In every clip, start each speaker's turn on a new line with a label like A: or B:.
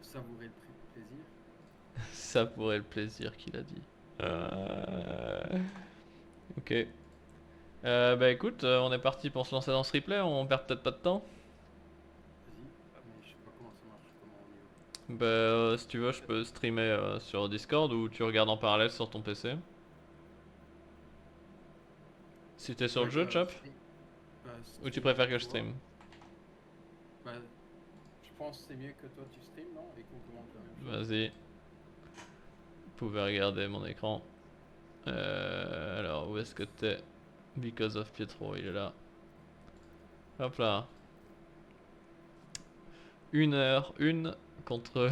A: savourer le plaisir.
B: Ça pourrait le plaisir qu'il a dit. Ok. Bah écoute, on est parti pour se lancer dans ce replay, on perd peut-être pas de temps.
A: Vas-y, mais je sais pas comment ça marche, comment on y va.
B: Bah si tu veux, je peux streamer sur Discord ou tu regardes en parallèle sur ton PC. Si t'es sur le jeu, Chop. Ou tu
A: Stream
B: préfères
A: avec
B: que je
A: toi.
B: stream?
A: Bah, je pense que c'est mieux que toi tu stream, non? Et qu'on commande la même chose.
B: Vas-y, vous pouvez regarder mon écran. Alors, où est-ce que t'es? Because of Pietro, il est là. Hop là. 1 heure 1 contre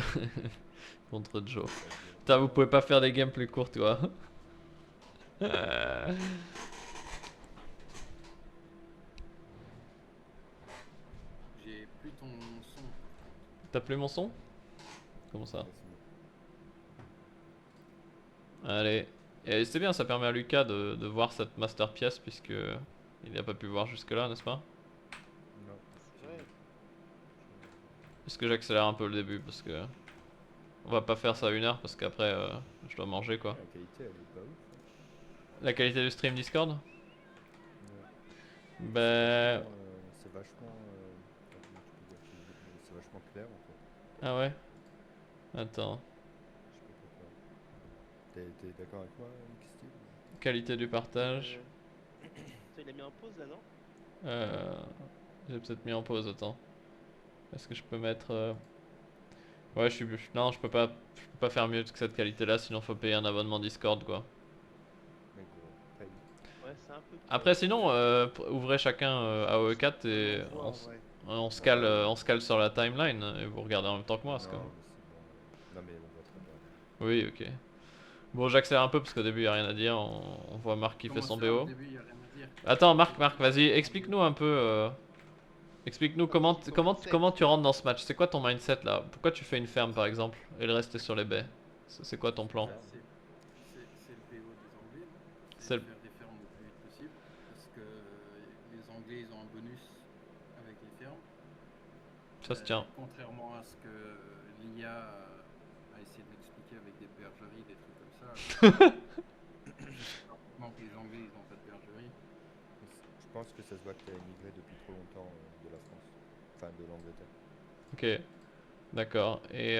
B: contre Joe.
C: Ça dure
B: Putain,
C: une
B: vous
C: heure.
B: pouvez pas faire des games plus courts, toi. Euh,
A: J'ai plus ton son par contre.
B: T'as plus mon son? Comment ça?
C: Ouais, c'est mieux.
B: Allez. Et c'est bien, ça permet à Lucas de voir cette masterpiece puisque il n'a pas pu voir jusque là, n'est-ce pas?
C: Non,
D: C'est vrai.
B: Est-ce que j'accélère un peu le début parce que on va pas faire ça 1 heure parce qu'après je dois manger quoi.
C: la qualité elle est pas ouf. Hein.
B: La qualité du stream Discord?
C: Ouais.
B: Ben.
C: C'est vachement, comment tu peux dire, c'est vachement clair en fait.
B: Ah ouais? Attends.
C: Je sais pas pourquoi. T'es d'accord avec moi, Steve?
B: Qualité du partage.
D: Toi, il a mis en pause là, non?
B: Euh, J'ai peut-être mis en pause, attends. Est-ce que je peux mettre. Ouais, non, je peux pas faire mieux que cette qualité-là, sinon faut payer un abonnement Discord quoi.
C: Mec, paye.
D: Ouais, c'est un peu
B: Après,
D: trop.
B: sinon, ouvrez chacun AOE4
D: On
B: et
D: envoie en vrai.
B: on se cale sur la timeline et vous regardez en même temps que moi.
C: Non, mais c'est bon. Non, mais on voit très bien.
B: Oui, ok. Bon, j'accélère un peu parce qu'au début, il a rien à dire. On voit Marc qui fait
A: Comment
B: son
A: ça, au
B: BO.
A: début, y a rien à dire?
B: Attends,
A: C'est
B: Marc, vas-y, explique-nous un peu. Explique-nous
D: Un petit
B: comment
D: concept.
B: tu rentres dans ce match. C'est quoi ton mindset là? Pourquoi tu fais une ferme par exemple et le reste est sur les baies? C'est quoi ton plan?
A: Bah, c'est le PO des Anglais, non? C'est
B: C'est
A: de
B: le-
A: faire des fermes le plus vite possible. Parce que les Anglais, ils ont un bonus avec les fermes.
B: Ça se tient.
A: Contrairement à ce que l'IA a essayé de m'expliquer avec des bergeries, des trucs comme ça. Je sais parfaitement que les Anglais, ils n'ont pas de bergerie.
C: Je pense que ça se voit que t'as émigré depuis trop longtemps de la France. Enfin, de l'Angleterre.
B: Ok, d'accord. Et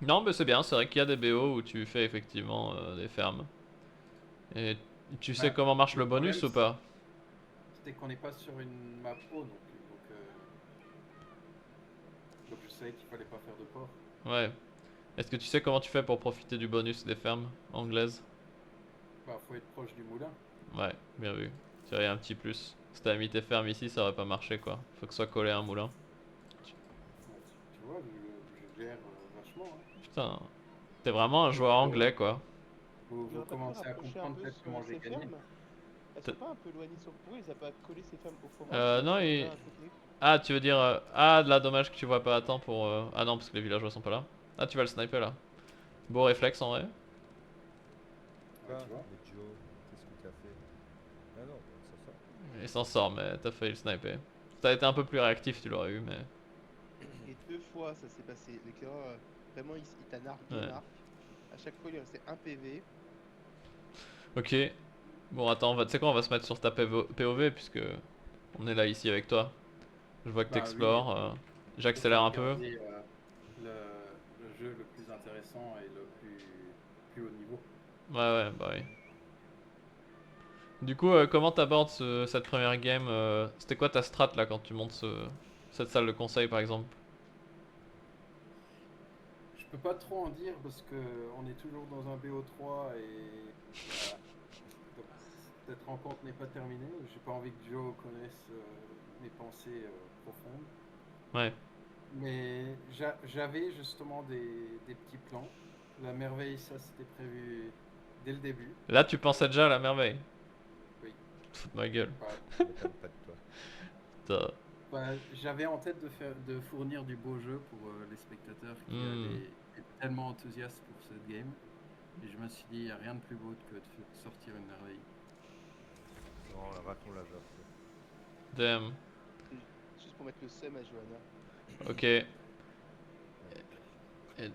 B: non, mais c'est bien. C'est vrai qu'il y a des BO où tu fais effectivement des fermes. Et tu sais
A: Bah,
B: comment marche le
A: le problème,
B: bonus ou pas?
A: c'était qu'on n'est pas sur une map pro non plus. Donc je savais qu'il fallait pas faire de port.
B: Ouais. Est-ce que tu sais comment tu fais pour profiter du bonus des fermes anglaises?
A: Bah, faut être proche du moulin.
B: Ouais, bien vu. Tu aurais un petit plus. Si t'avais mis tes fermes ici, ça aurait pas marché quoi. Faut que ce soit collé à un moulin.
A: Ouais, tu vois, je gère vachement. Hein.
B: Putain, t'es vraiment un joueur anglais quoi.
A: Vous,
D: Il
A: vous
D: aurait pas pu
A: commencez à
D: rapprocher un
A: comprendre
D: peu
A: peut-être comment j'ai
D: ses
A: gagné.
D: fermes? Elles
B: T'as-
D: sont pas un peu éloignées sur. Pourquoi il a pas collé ses fermes au forage et
B: Non,
D: là à côté?
B: Ah, tu veux dire. Ah, là, dommage que tu vois pas à temps pour. Ah non, parce que les villageois sont pas là. Ah, tu vas le sniper là. Beau réflexe en vrai.
A: Ouais,
C: Quoi?
A: tu vois.
C: Mais Joe, qu'est-ce que t'as fait? Ah non, bah, ça sort.
B: Il s'en sort, mais t'as failli le sniper. Si t'as été un peu plus réactif, tu l'aurais eu, mais.
D: Et 2 fois ça s'est passé. L'éclaireur, vraiment, il t'a nargué,
B: Ouais.
D: Marc. À chaque fois, il restait un PV.
B: Ok. Bon, attends, tu sais quoi, on va se mettre sur ta POV puisque on est là ici avec toi. Je vois que
A: Bah oui,
B: t'explores.
A: on va
B: J'accélère un peu.
A: regarder le jeu le plus intéressant et le plus haut niveau.
B: Ouais, ouais, bah oui. Du coup, comment t'abordes cette première game C'était quoi ta strat là quand tu montes cette salle de conseil par exemple?
A: Je peux pas trop en dire parce que on est toujours dans un BO3 et voilà. Donc, cette rencontre n'est pas terminée. J'ai pas envie que Joe connaisse mes pensées profondes.
B: Ouais.
A: Mais j'avais justement des petits plans. La merveille, ça c'était prévu dès le début.
B: Là, tu pensais déjà à la merveille.
A: Oui.
B: Fous de ma gueule.
A: Bah,
C: Ça m'étonne pas de toi.
B: Putain.
A: bah, j'avais en tête de fournir du beau jeu pour les spectateurs qui
B: Hmm.
A: allaient être tellement enthousiastes pour cette game. Et je me suis dit, il n'y a rien de plus beau que de sortir une merveille.
C: C'est vraiment un raton laveur. Quoi.
B: Damn.
D: Juste pour mettre le seum à Johanna.
B: Ok.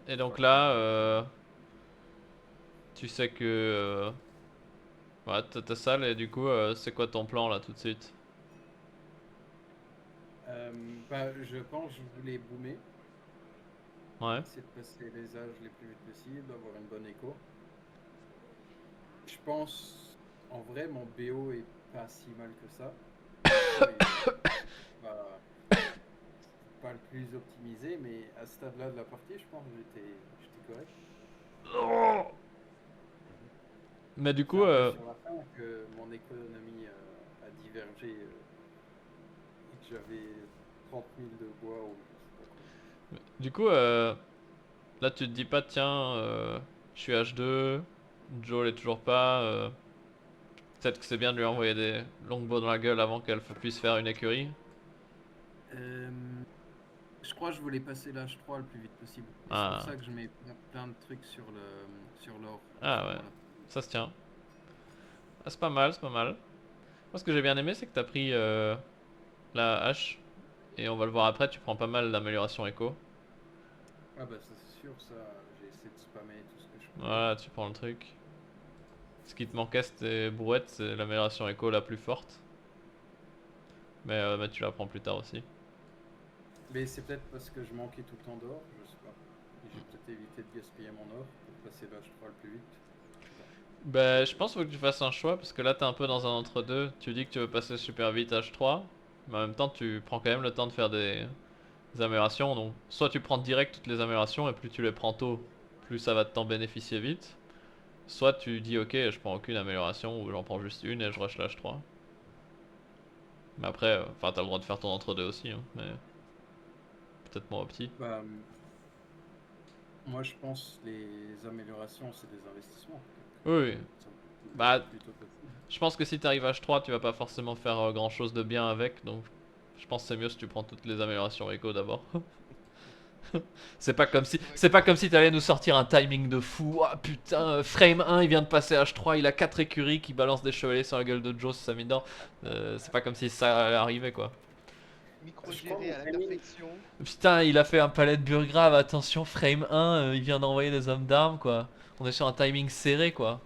B: Et donc là, tu sais que ouais, t'as ta salle et du coup, c'est quoi ton plan là tout de suite?
A: Bah, je pense que je voulais boomer,
B: Ouais.
A: essayer de passer les âges les plus vite possible, avoir une bonne écho. Je pense, en vrai, mon BO est pas si mal que ça. Mais pas, pas le plus optimisé, mais à ce stade-là de la partie, je pense que j'étais correct.
B: Mais du
A: C'est
B: coup,
A: un peu sur la fin que mon économie a divergé et que j'avais 30 000 de bois ou je sais pas quoi.
B: du coup, là tu te dis pas tiens, je suis H2, Joel est toujours pas. Peut-être que c'est bien de lui envoyer des longbows dans la gueule avant qu'elle puisse faire une écurie.
A: Euh, je crois que je voulais passer l'âge 3 le plus vite possible. Et c'est pour
B: Ah,
A: ça que je mets plein de trucs sur l'or à ce
B: ah ouais,
A: moment-là.
B: ça se tient. Ah, c'est pas mal, c'est pas mal. Moi, ce que j'ai bien aimé, c'est que t'as pris la hache. Et on va le voir après, tu prends pas mal d'amélioration éco.
A: Ah bah ça c'est sûr, ça j'ai essayé de spammer tout ce que je pouvais.
B: Voilà, tu prends le truc. Ce qui te manquait, c'était brouette, c'est l'amélioration éco la plus forte. Mais tu la prends plus tard aussi.
A: Mais c'est peut-être parce que je manquais tout le temps d'or, je sais pas. Et j'ai peut-être évité de gaspiller mon or pour passer l'âge 3 le plus vite. Je sais pas.
B: Bah, je pense qu'il faut que tu fasses un choix parce que là, t'es un peu dans un entre-deux. Tu dis que tu veux passer super vite H3, mais en même temps, tu prends quand même le temps de faire des améliorations. Donc, soit tu prends direct toutes les améliorations et plus tu les prends tôt, plus ça va t'en bénéficier vite. Soit tu dis, ok, je prends aucune amélioration ou j'en prends juste une et je rush l'H3. Mais après, enfin, t'as le droit de faire ton entre-deux aussi, hein, mais peut-être moins opti.
A: Bah, moi je pense les améliorations c'est des investissements.
B: Oui,
A: Donc,
B: oui.
A: ça me coûte
B: Bah,
A: plutôt facile.
B: je pense que si t'arrives H3, tu vas pas forcément faire grand chose de bien avec, donc je pense que c'est mieux si tu prends toutes les améliorations éco d'abord. C'est pas comme si t'allais nous sortir un timing de fou. Ah putain, frame 1 il vient de passer H3, il a 4 écuries qui balancent des chevaliers sur la gueule de Joe, ça mine dedans. C'est pas comme si ça allait arriver quoi.
A: Je crois
D: Micro-géré
A: mon
D: à la
A: timing,
D: perfection.
B: Putain, il a fait un palais de Burgrave, attention, frame 1, il vient d'envoyer des hommes d'armes quoi. On est sur un timing serré quoi.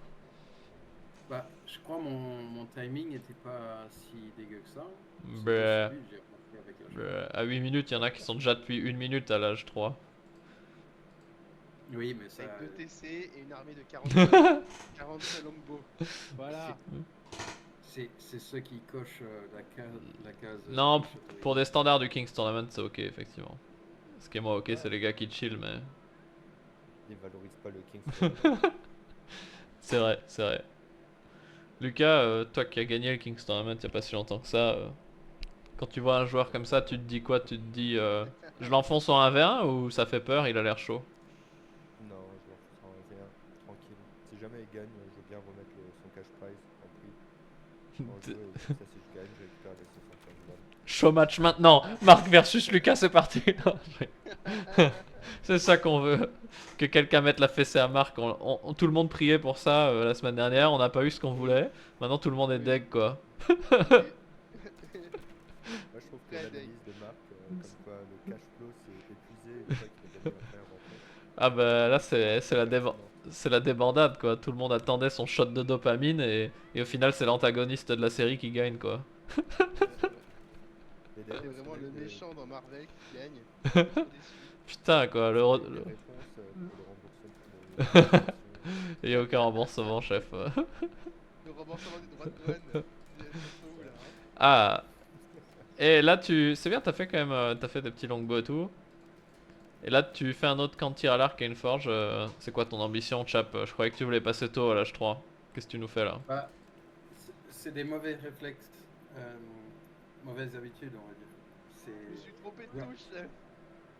A: bah, je crois mon timing était pas si dégueu que ça. C'était
B: Bah,
A: celui que j'ai remarqué avec l'âge 3.
B: bah, à 8 minutes, il y en a qui sont déjà depuis 1 minute à l'âge 3.
A: Oui, mais ça
D: Avec 2 TC et une armée de 45 longbows. Voilà.
A: c'est ceux qui cochent la case
B: Non,
A: King Château.
B: pour des standards du King's Tournament, c'est ok, effectivement. Ce qui est moins ok,
A: Ouais.
B: c'est les gars qui chill, mais.
C: Ils valorisent pas le King's Tournament.
B: C'est vrai, c'est vrai. Lucas, toi qui as gagné le King's Tournament il y a pas si longtemps que ça, quand tu vois un joueur comme ça, tu te dis quoi? Tu te dis je l'enfonce en 1v1 ou ça fait peur, il a l'air chaud?
C: Non, je leur ferai un V1, tranquille. Si jamais il gagne, je veux bien remettre son cash prize en prix en jeu. Et comme ça, si je gagne, je récupère les 75 balles.
B: Show match maintenant! Marc versus Lucas, c'est parti! C'est ça qu'on veut. Que quelqu'un mette la fessée à Marc. Tout le monde priait pour ça la semaine dernière, on n'a pas eu ce qu'on voulait. Maintenant tout le monde est
D: Oui.
B: deg quoi.
D: Oui.
C: Moi, je trouve que
D: Très
C: l'analyse de Marc, comme quoi le cash flow s'est épuisé une fois qu'il a gagné la première rencontre,
B: Ah bah là c'est la
C: pertinente.
B: c'est la débandade quoi. Tout le monde attendait son shot de dopamine et au final c'est l'antagoniste de la série qui gagne quoi.
C: Et
D: C'est
C: d'ailleurs, c'est
D: vraiment
C: vrai
D: le
C: que
D: méchant dans Marvel qui gagne. Je suis trop déçu.
B: Putain quoi,
C: les
B: le...
C: réponses pour le remboursement, les réclamations,
B: Il y a aucun remboursement chef.
D: Le remboursement des droits de douane. Elles sont où là hein
B: Ah, et là tu... C'est bien, t'as fait quand même... t'as fait des petits longbows et tout. Et là tu fais un autre camp de tir à l'arc et une forge. C'est quoi ton ambition Chap? Je croyais que tu voulais passer tôt à l'âge 3. Qu'est-ce que tu nous fais là?
A: Bah, c'est des mauvais réflexes, mauvaises habitudes, on va dire.
D: Je me suis trompé de
A: Ouais.
D: touche. Chef.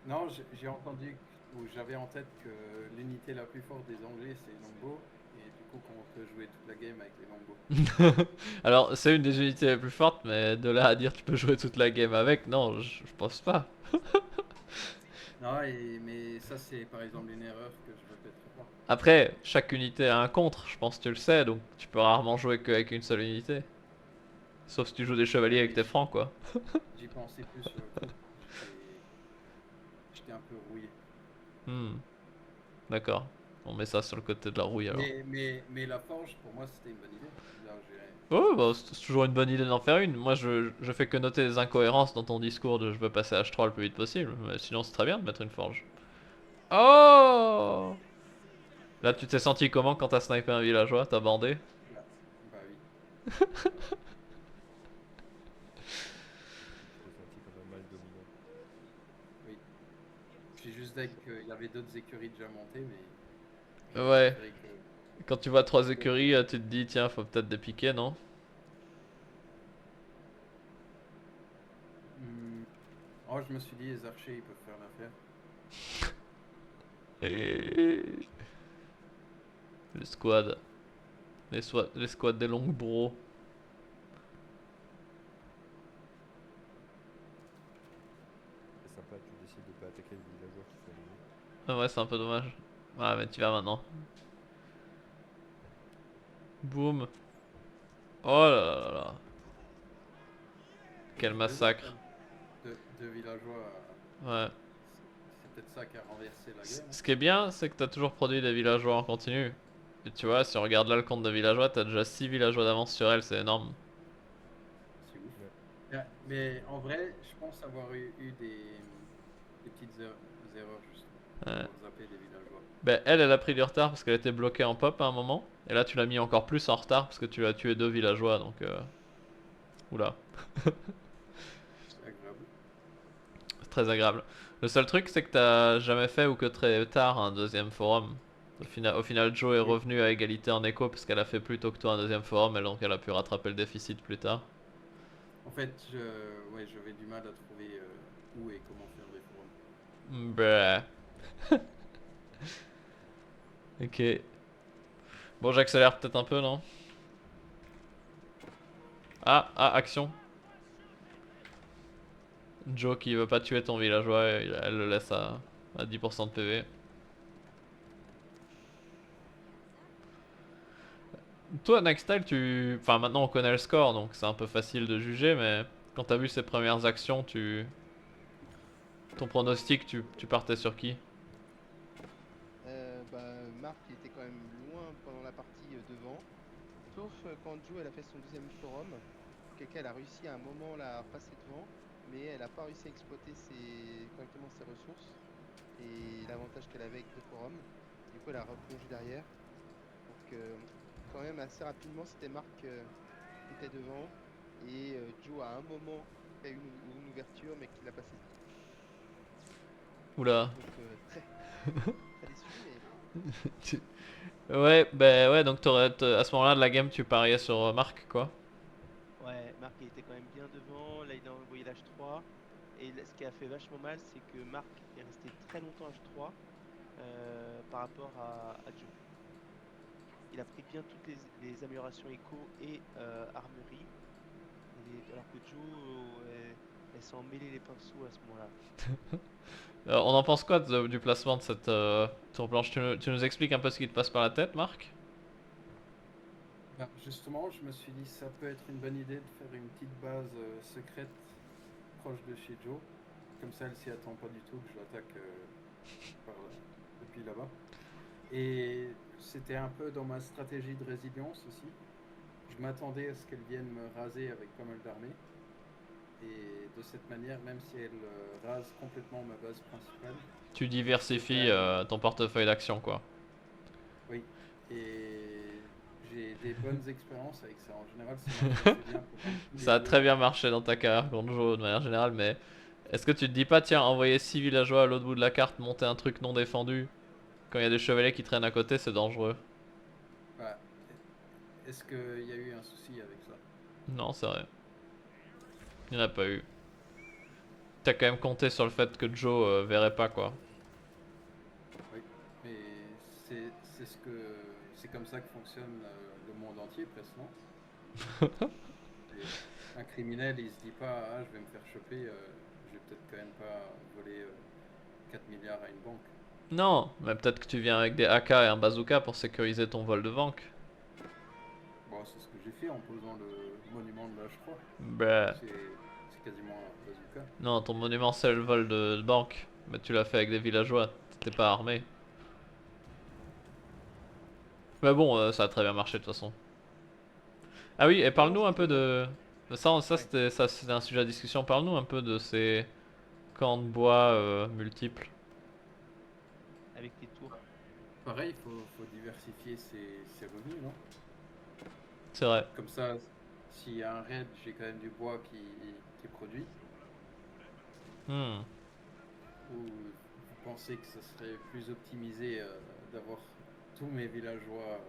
A: Non, j'ai entendu ou j'avais en tête que l'unité la plus forte des Anglais c'est les longbows et du coup qu'on peut jouer toute la game avec les longbows.
B: Alors c'est une des unités les plus fortes, mais de là à dire tu peux jouer toute la game avec, non, je pense pas.
A: Non, mais ça c'est par exemple une erreur que je répéterai pas.
B: Après, chaque unité a un contre, je pense que tu le sais, donc tu peux rarement jouer qu'avec une seule unité. Sauf si tu joues des chevaliers avec tes francs quoi.
A: J'y pensais plus sur le coup. J'étais un peu rouillé.
B: Hmm. D'accord. On met ça sur le côté de la rouille alors.
A: Mais la forge, pour moi, c'était une bonne idée. Là,
B: Oh, bah, c'est toujours une bonne idée d'en faire une. Moi, je fais que noter les incohérences dans ton discours de je veux passer H3 le plus vite possible. Mais sinon, c'est très bien de mettre une forge. Oh! Là, tu t'es senti comment quand t'as snipé un villageois? T'as bandé?
A: bah, bah oui.
C: Je t'ai senti comme un mâle dominant.
A: Oui. J'ai juste dit qu'il y avait d'autres écuries déjà montées, mais j'ai
B: Ouais.
A: préféré que.
B: Quand tu vois 3 écuries, tu te dis, tiens, faut peut-être dépiquer, non?
A: Hmm. Oh, je me suis dit, les archers, ils peuvent faire l'affaire.
B: Et... Les squads. Les squads des longues bros.
C: C'est sympa, tu décides de pas attaquer les villageois qui sont ennemis.
B: Ah ouais, c'est un peu dommage. Ouais, mais tu vas maintenant. Boum. Oh là là là là. Quel
A: Deux
B: massacre.
A: attaques de villageois.
B: Ouais.
A: C'est peut-être ça qui a renversé la guerre.
B: Ce qui est bien, c'est que t'as toujours produit des villageois en continu. Et tu vois, si on regarde là le compte de villageois, t'as déjà 6 villageois d'avance sur elle, c'est énorme.
A: C'est ouf.
C: Ouais.
A: Mais en vrai, je pense avoir eu des petites erreurs, justement.
B: Ouais.
A: Avoir zappé des villageois.
B: Ben, elle a pris du retard parce qu'elle était bloquée en pop à un moment. Et là, tu l'as mis encore plus en retard parce que tu as tué 2 villageois, donc... Oula,
A: C'est agréable.
B: c'est très agréable. Le seul truc, c'est que t'as jamais fait ou que très tard un deuxième forum. Au final, Jo est
A: Oui.
B: revenue à égalité en écho parce qu'elle a fait plus tôt que toi un deuxième forum et donc elle a pu rattraper le déficit plus tard.
A: En fait, ouais, j'avais du mal à trouver où et comment faire des forums.
B: Bah. Ok. Bon, j'accélère peut-être un peu, non? Action. Jo qui veut pas tuer ton villageois, elle le laisse à 10% de PV. Toi, Nextile, enfin, maintenant on connaît le score, donc c'est un peu facile de juger, mais quand t'as vu ses premières actions, ton pronostic, tu partais sur qui?
D: Marc il était quand même loin pendant la partie devant, sauf quand Jo elle a fait son deuxième forum. Quelqu'un elle a réussi à un moment là, à passer devant, mais elle n'a pas réussi à exploiter correctement ses ressources et l'avantage qu'elle avait avec deux forums. Du coup elle a replongé derrière. Donc quand même assez rapidement c'était Marc qui était devant et Jo à un moment a eu une ouverture mais qui l'a pas saisi.
B: Oula.
D: Donc très très déçu mais
B: Tu- Ouais, bah ouais, donc à ce moment-là de la game, tu pariais sur Marc, quoi.
D: ouais, Marc il était quand même bien devant, là il a envoyé l'H3 et ce qui a fait vachement mal c'est que Marc est resté très longtemps H3 par rapport à Jo. Il a pris bien toutes les améliorations éco et armurerie, alors que Jo elle s'est emmêlé les pinceaux à ce moment-là.
B: On en pense quoi du placement de cette tour blanche? Tu nous expliques un peu ce qui te passe par la tête, Marc?
A: Ben, justement, je me suis dit ça peut être une bonne idée de faire une petite base secrète proche de chez Joe. Comme ça, elle s'y attend pas du tout que je l'attaque depuis là-bas. Et c'était un peu dans ma stratégie de résilience aussi. Je m'attendais à ce qu'elle vienne me raser avec pas mal d'armées. Et de cette manière, même si elle rase complètement ma base principale.
B: Tu diversifies ton portefeuille d'action, quoi.
A: Oui. Et j'ai des bonnes expériences avec ça. En général, ça marche assez bien pour tous les
B: Ça a très
A: joueurs.
B: bien marché dans ta carrière contre Jo de manière générale, mais est-ce que tu te dis pas, tiens, envoyer 6 villageois à l'autre bout de la carte, monter un truc non défendu, quand il y a des chevaliers qui traînent à côté, c'est dangereux?
A: Bah, est-ce qu'il y a eu un souci avec ça?
B: Non, c'est vrai. Il n'y en a pas eu. T'as quand même compté sur le fait que Jo verrait pas, quoi.
A: Oui. Mais c'est comme ça que fonctionne le monde entier, presque, non? Un criminel, il se dit pas, ah, je vais me faire choper, je vais peut-être quand même pas voler 4 milliards à une banque.
B: Non, mais peut-être que tu viens avec des AK et un bazooka pour sécuriser ton vol de banque.
A: Bon, c'est ce que j'ai fait en posant le monument de l'âge 3.
B: Bah.
A: C'est quasiment un bazooka.
B: Non, ton monument c'est le vol de banque. Mais tu l'as fait avec des villageois, t'étais pas armé. Mais bon, ça a très bien marché de toute façon. Ah oui, et parle-nous un peu de ça.
D: Ouais.
B: C'était un sujet à discussion. Parle-nous un peu de ces camps de bois multiples.
D: Avec les tours.
A: Pareil, faut diversifier ses revenus, non?
B: C'est vrai.
A: Comme ça, s'il y a un raid, j'ai quand même du bois qui est produit.
B: Hmm.
A: Ou vous pensez que ce serait plus optimisé d'avoir tous mes villageois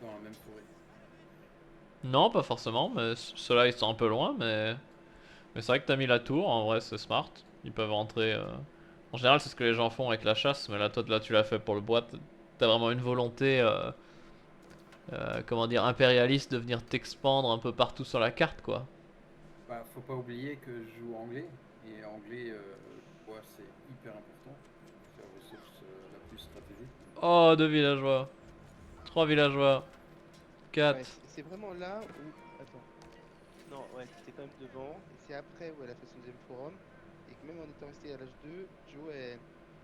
A: dans la même forêt?
B: Non, pas forcément, mais ceux-là ils sont un peu loin, mais c'est vrai que t'as mis la tour, en vrai c'est smart. Ils peuvent rentrer. En général, c'est ce que les gens font avec la chasse, mais là, toi, là, tu l'as fait pour le bois. T'as vraiment une volonté, comment dire, impérialiste de venir t'expandre un peu partout sur la carte, quoi.
A: Bah, faut pas oublier que je joue anglais, et anglais, le bois c'est hyper important. C'est la ressource la plus stratégique.
B: Oh, 2 villageois, 3 villageois,
D: Ouais,
B: 4.
D: c'est vraiment là où. Attends. Non, ouais, t'étais quand même devant. Et c'est après où elle a fait son deuxième forum. Et que même en étant resté à l'âge 2, Joe, elle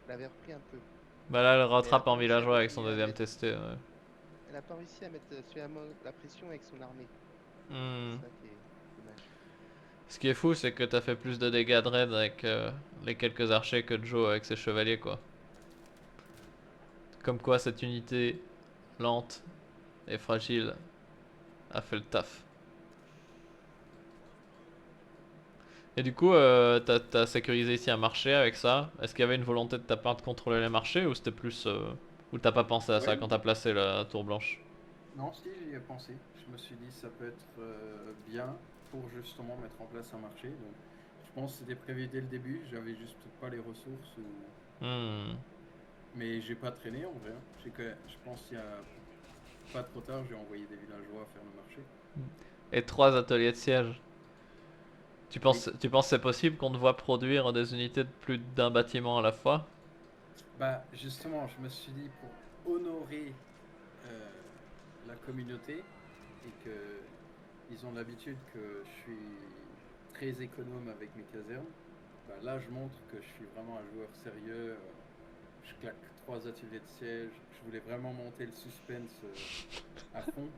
D: avait repris un peu.
B: Bah là, elle
D: Mais elle a
B: rattrape
D: pas
B: en
D: réussi à
B: villageois avec son
D: maintenir,
B: deuxième testé. Ouais.
D: elle a pas réussi à mettre suffisamment la pression avec son armée.
B: Hmm.
D: C'est ça qui est dommage.
B: Ce qui est fou, c'est que t'as fait plus de dégâts de raid avec les quelques archers que Joe avec ses chevaliers, quoi. Comme quoi, cette unité lente et fragile a fait le taf. Et du coup, t'as sécurisé ici un marché avec ça. Est-ce qu'il y avait une volonté de ta part de contrôler les marchés ou c'était plus. Ou t'as pas pensé à ça
A: Ouais,
B: quand t'as placé la tour blanche?
A: non, si j'y ai pensé. Je me suis dit ça peut être bien pour justement mettre en place un marché. Donc, je pense que c'était prévu dès le début. J'avais juste pas les ressources.
B: Hmm.
A: Mais j'ai pas traîné en vrai. Je pense qu'il y a pas trop tard, j'ai envoyé des villageois faire le marché.
B: Et 3 ateliers de siège.
A: Oui.
B: Tu penses que c'est possible qu'on te voit produire des unités de plus d'un bâtiment à la fois?
A: Bah justement, je me suis dit pour honorer la communauté et que ils ont l'habitude que je suis très économe avec mes casernes. Bah là, je montre que je suis vraiment un joueur sérieux. Je claque 3 ateliers de siège. Je voulais vraiment monter le suspense à fond.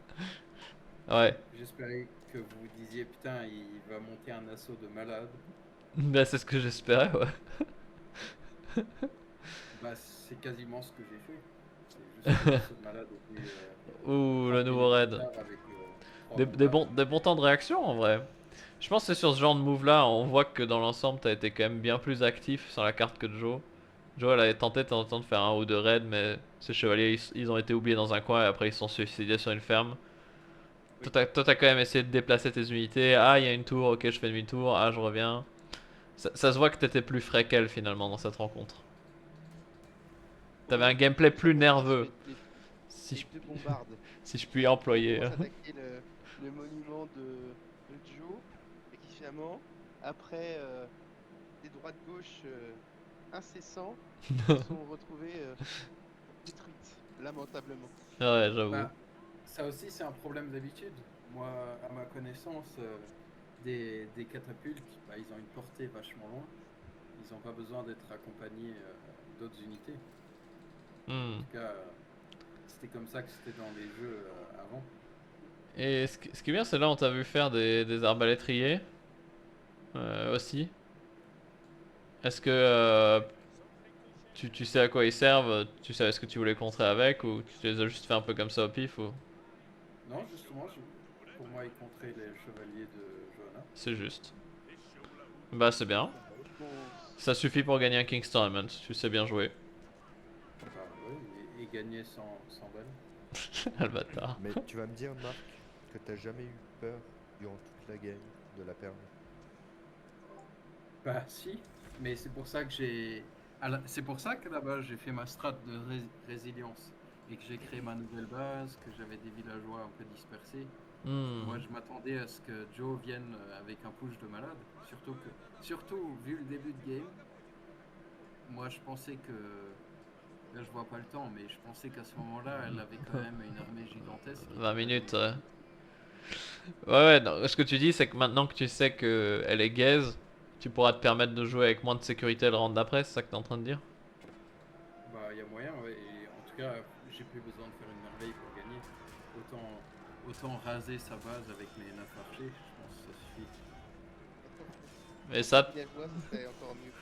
B: Ouais.
A: J'espérais que vous vous disiez putain, il va monter un assaut de malade.
B: Bah, c'est ce que j'espérais, ouais.
A: Bah, c'est quasiment ce que j'ai fait. C'est juste que l'assaut de malade était
B: Ouh,
A: 30
B: le nouveau
A: minutes plus
B: raid.
A: tard avec 3 combats.
B: Des bons temps de réaction en vrai. Je pense que c'est sur ce genre de move là, on voit que dans l'ensemble t'as été quand même bien plus actif sur la carte que Joe. Joe elle avait tenté de temps en temps de faire un ou deux raids, mais ses chevaliers ils ont été oubliés dans un coin et après ils se sont suicidés sur une ferme.
D: Oui.
B: Toi t'as quand même essayé de déplacer tes unités. Ah, il y a une tour, ok, je fais demi-tour, ah, je reviens. Ça se voit que t'étais plus frais qu'elle finalement dans cette rencontre. T'avais un
D: Ouais,
B: gameplay
D: ça a
B: plus
D: commencé sur
B: nerveux, si
D: les
B: je,
D: deux bombardes.
B: si je puis
D: On
B: employer.
D: commence à attaquer le monument de Joe. Et qui finalement, après des droites-gauches incessants, se sont retrouvés détruites, lamentablement.
B: Ouais, j'avoue.
A: Bah, ça aussi, c'est un problème d'habitude. Moi, à ma connaissance, des catapultes, bah, ils ont une portée vachement loin. Ils n'ont pas besoin d'être accompagnés d'autres unités. En
B: Hmm.
A: tout cas, c'était comme ça que c'était dans les jeux avant.
B: Et ce qui est bien, c'est là on t'a vu faire des arbalétriers aussi. Est-ce que tu sais à quoi ils servent? Tu savais ce que tu voulais contrer avec ou tu les as juste fait un peu comme ça au pif ou
A: Non, justement, pour moi, ils contraient les chevaliers de Johanna.
B: c'est juste? Bah c'est bien.
D: Bon,
B: Ça suffit pour gagner un King's Tournament. Tu sais bien jouer.
A: Bah ouais, et gagner sans balles.
B: Ah, le bâtard.
C: Mais tu vas me dire, Marc, que t'as jamais eu peur durant toute la game de la perdre.
A: Bah si, mais c'est pour ça que c'est pour ça qu'à la base j'ai fait ma strat de résilience et que j'ai créé ma nouvelle base, que j'avais des villageois un peu dispersés.
B: Hmm.
A: Moi je m'attendais à ce que Joe vienne avec un push de malade, surtout vu le début de game. Moi je pensais que là je vois pas le temps, mais je pensais qu'à ce moment-là elle avait quand même une armée gigantesque.
B: 20 minutes. Ouais, non, ce que tu dis, c'est que maintenant que tu sais que elle est gaze, tu pourras te permettre de jouer avec moins de sécurité le round d'après, c'est ça que t'es en train de dire?
A: Bah il y a moyen, ouais, et en tout cas j'ai plus besoin de faire une merveille pour gagner. autant raser sa base avec mes 9 archers, je pense que ça suffit.
B: Et ça,
D: Villageois, ce serait encore mieux.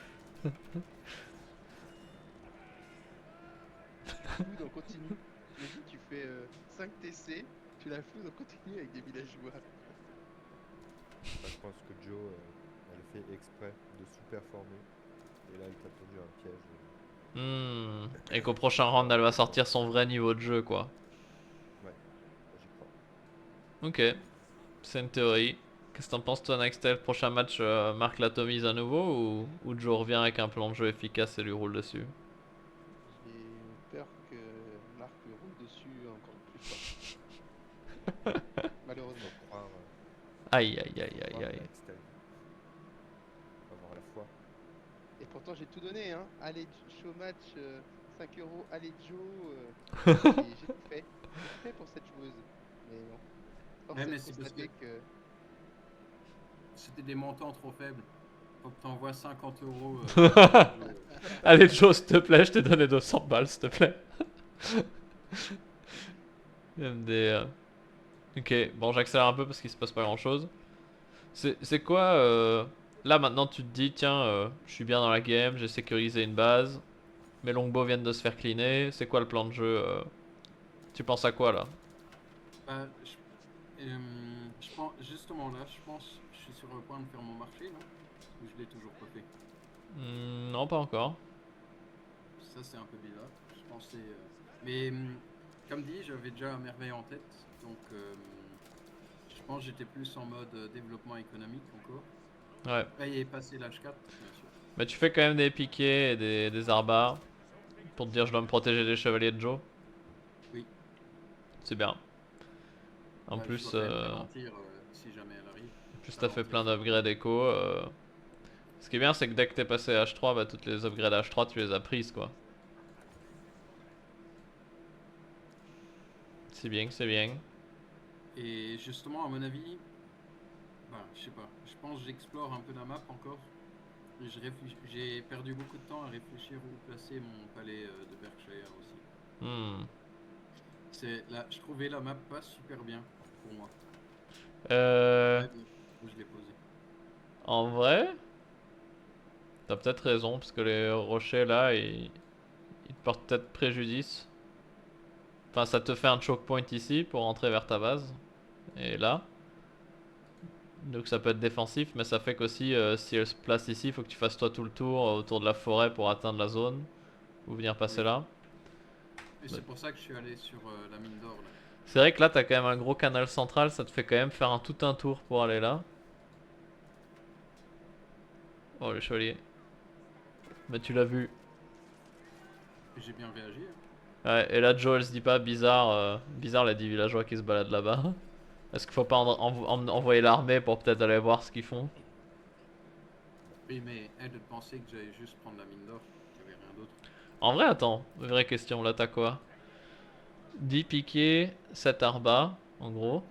D: Food en continu. Imagine, tu fais 5 TC, tu la food en continu avec des villageois.
C: Bah, je pense que Joe, elle fait exprès de sous-performer. Et là, elle t'a tendu un piège.
B: et qu'au prochain round, elle va sortir son vrai niveau de jeu, quoi.
C: Ouais, j'y crois.
B: Ok, c'est une théorie. Qu'est-ce que t'en penses, toi, Nextel? Prochain match, Marc l'atomise à nouveau ou Joe revient avec un plan de jeu efficace et lui roule dessus?
D: J'ai peur que Marc lui roule dessus encore plus fort. Malheureusement.
C: Faut croire,
B: Aïe, aïe, aïe,
C: faut
B: aïe,
C: croire
B: aïe.
C: Nextel. Faut avoir la foi.
D: Et pourtant, j'ai tout donné, hein. Allez, show match, 5 euros, allez Joe. J'ai tout fait. J'ai tout fait pour cette joueuse. Mais non. Force
A: Ouais,
D: est
A: mais
D: de
A: c'est parce
D: constater que...
A: C'était des montants trop faibles. Faut que t'envoies 50 euros.
B: Allez, Joe, s'il te plaît, je t'ai donné 200 balles, s'il te plaît. MD. Ok, bon, j'accélère un peu parce qu'il se passe pas grand chose. C'est quoi là maintenant tu te dis, tiens, je suis bien dans la game, j'ai sécurisé une base, mes longbows viennent de se faire cleaner, c'est quoi le plan de jeu tu penses à quoi là?
A: Bah, je pense, justement là, je pense, je suis sur le point de faire mon marché, non? Ou je l'ai toujours pas fait.
B: Non, pas encore.
A: Ça, c'est un peu bizarre. Je pensais. Mais comme dit, j'avais déjà un merveille en tête. Donc, je pense que j'étais plus en mode développement économique encore.
B: Ouais.
A: Et passer l'H4, bien sûr.
B: Mais tu fais quand même des piquets et des arbars pour te dire je dois me protéger des chevaliers de Joe.
A: Oui.
B: C'est bien. En
A: Bah,
B: plus,
A: je dois quand même ralentir, si jamais elle arrive.
B: en plus t'as fait plein d'upgrades éco. Ce qui est bien, c'est que dès que t'es passé H3, bah, toutes les upgrades H3, tu les as prises quoi. C'est bien, c'est bien.
A: Et justement, à mon avis, bah, je sais pas, je pense que j'explore un peu la map encore. J'ai perdu beaucoup de temps à réfléchir où placer mon palais de Berkshire aussi. Je trouvais la map pas super bien pour moi.
B: Euh,
A: Ouais, bon, où je l'ai posé.
B: En vrai, t'as peut-être raison, parce que les rochers là, ils te portent peut-être préjudice. Enfin, ça te fait un choke point ici pour entrer vers ta base. Et là. Donc ça peut être défensif, mais ça fait qu'aussi, si elle se place ici, il faut que tu fasses toi tout le tour autour de la forêt pour atteindre la zone. Ou venir passer
A: Oui.
B: là.
A: Et c'est pour ça que je suis allé sur la mine d'or là.
B: C'est vrai que là, t'as quand même un gros canal central, ça te fait quand même faire tout un tour pour aller là. Oh, le chevalier. Mais tu l'as vu.
A: Et j'ai bien réagi. Hein.
B: Ouais, et là, Joe, elle se dit pas bizarre, bizarre les 10 villageois qui se baladent là-bas. Est-ce qu'il faut pas envoyer l'armée pour peut-être aller voir ce qu'ils font?
A: Oui, mais elle pensait que j'allais juste prendre la mine d'or, qu'il n'y avait rien d'autre.
B: En vrai, attends, vraie question, là t'as quoi? 10 piquets, 7 arbas, en gros.